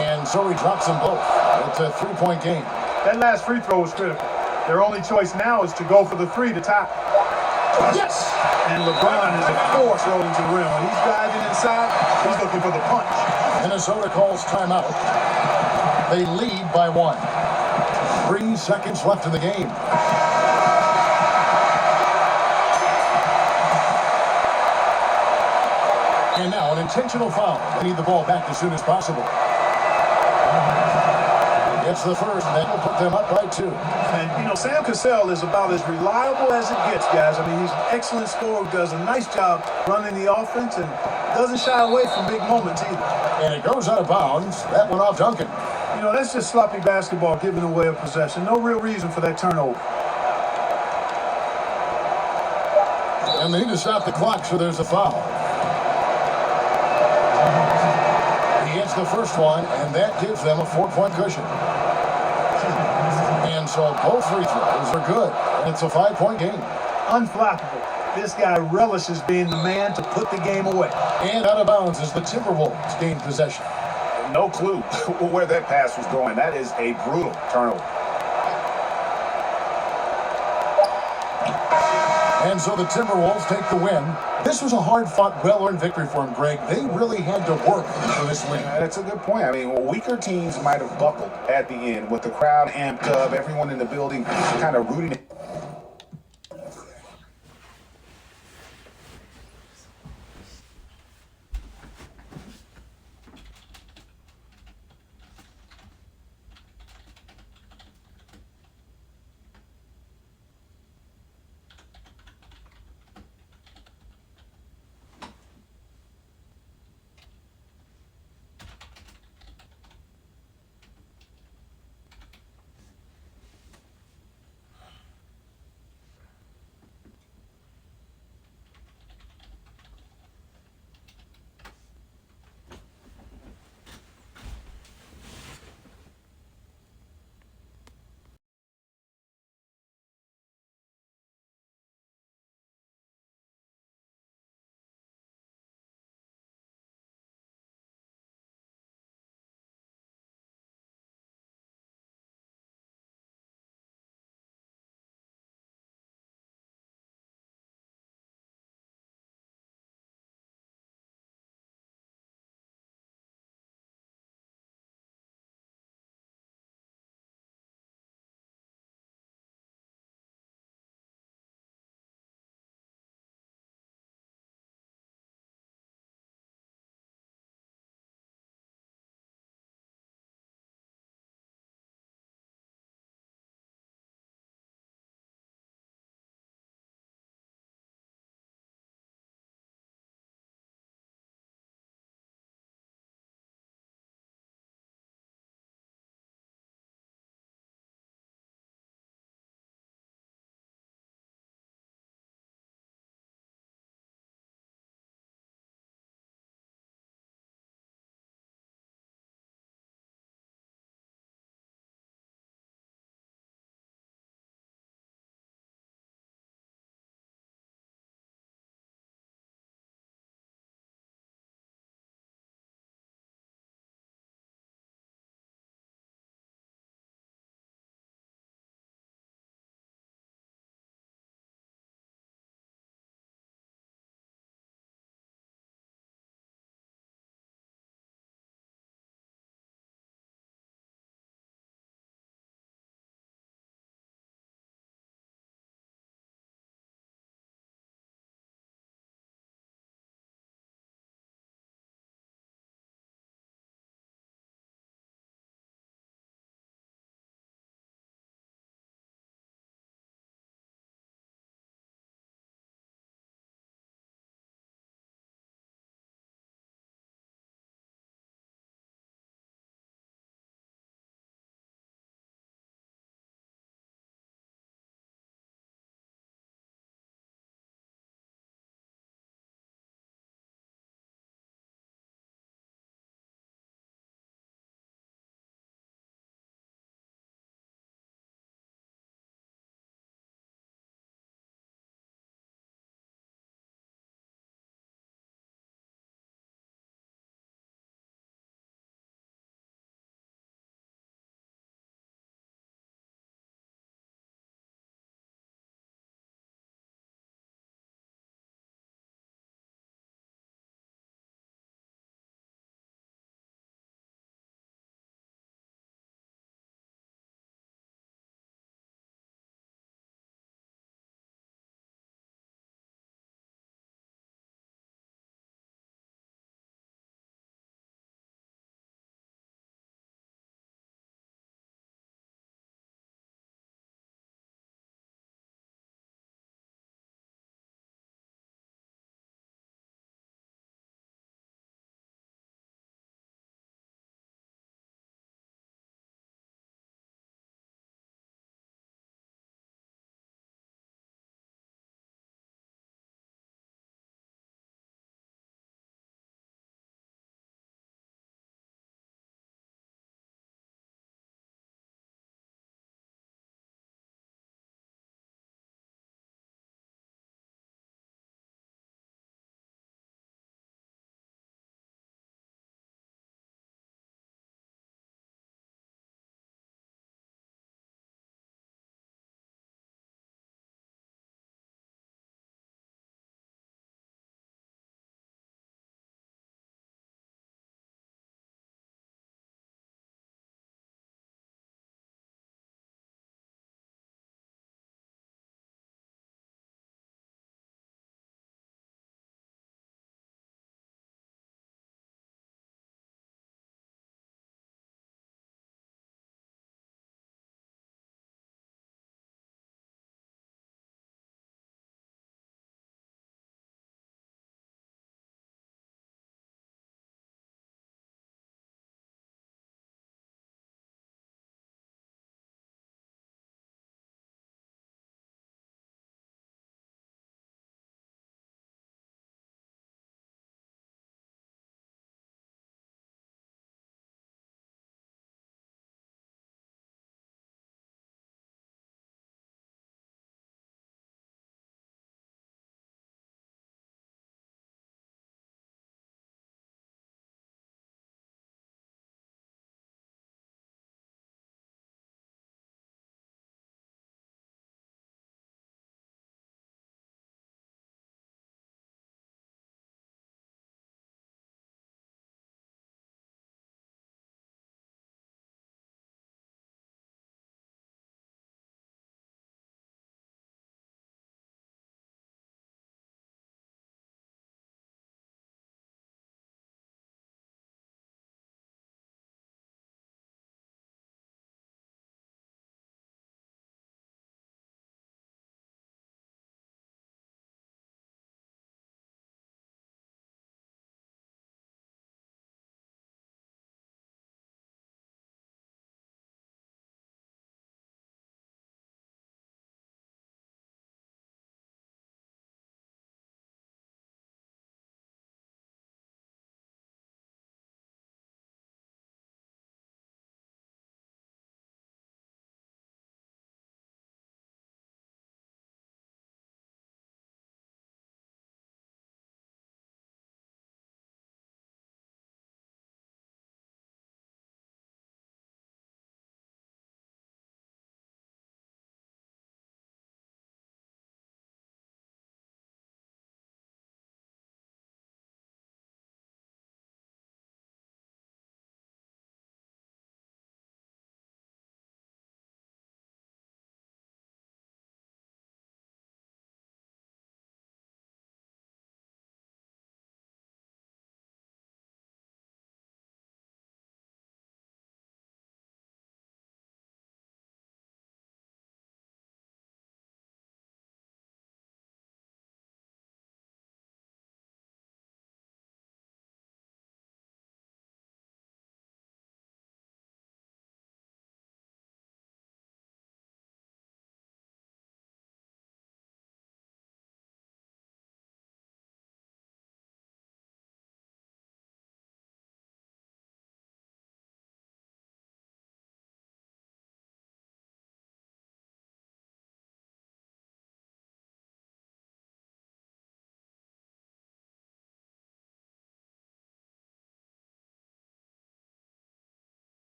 And so he drops them both. It's a 3-point game. That last free throw was critical. Their only choice now is to go for the 3 to tie. Yes! And LeBron is a force rolling to the rim. When he's diving inside, he's looking for the punch. Minnesota calls timeout. They lead by 1. 3 seconds left in the game. And now an intentional foul. They need the ball back as soon as possible. It's the first, and that will put them up by 2. And, you know, Sam Cassell is about as reliable as it gets, guys. I mean, he's an excellent scorer, does a nice job running the offense, and doesn't shy away from big moments either. And it goes out of bounds. That went off Duncan. You know, that's just sloppy basketball, giving away a possession. No real reason for that turnover. And they need to stop the clock, so there's a foul. He hits the first one, and that gives them a 4-point cushion. And so both free throws are good, and it's a 5-point game. Unflappable. This guy relishes being the man to put the game away. And out of bounds as the Timberwolves gain possession. No clue where that pass was going. That is a brutal turnover. And so the Timberwolves take the win. This was a hard-fought, well-earned victory for them, Greg. They really had to work for this win. That's a good point. I mean, weaker teams might have buckled at the end with the crowd amped up, everyone in the building kind of rooting.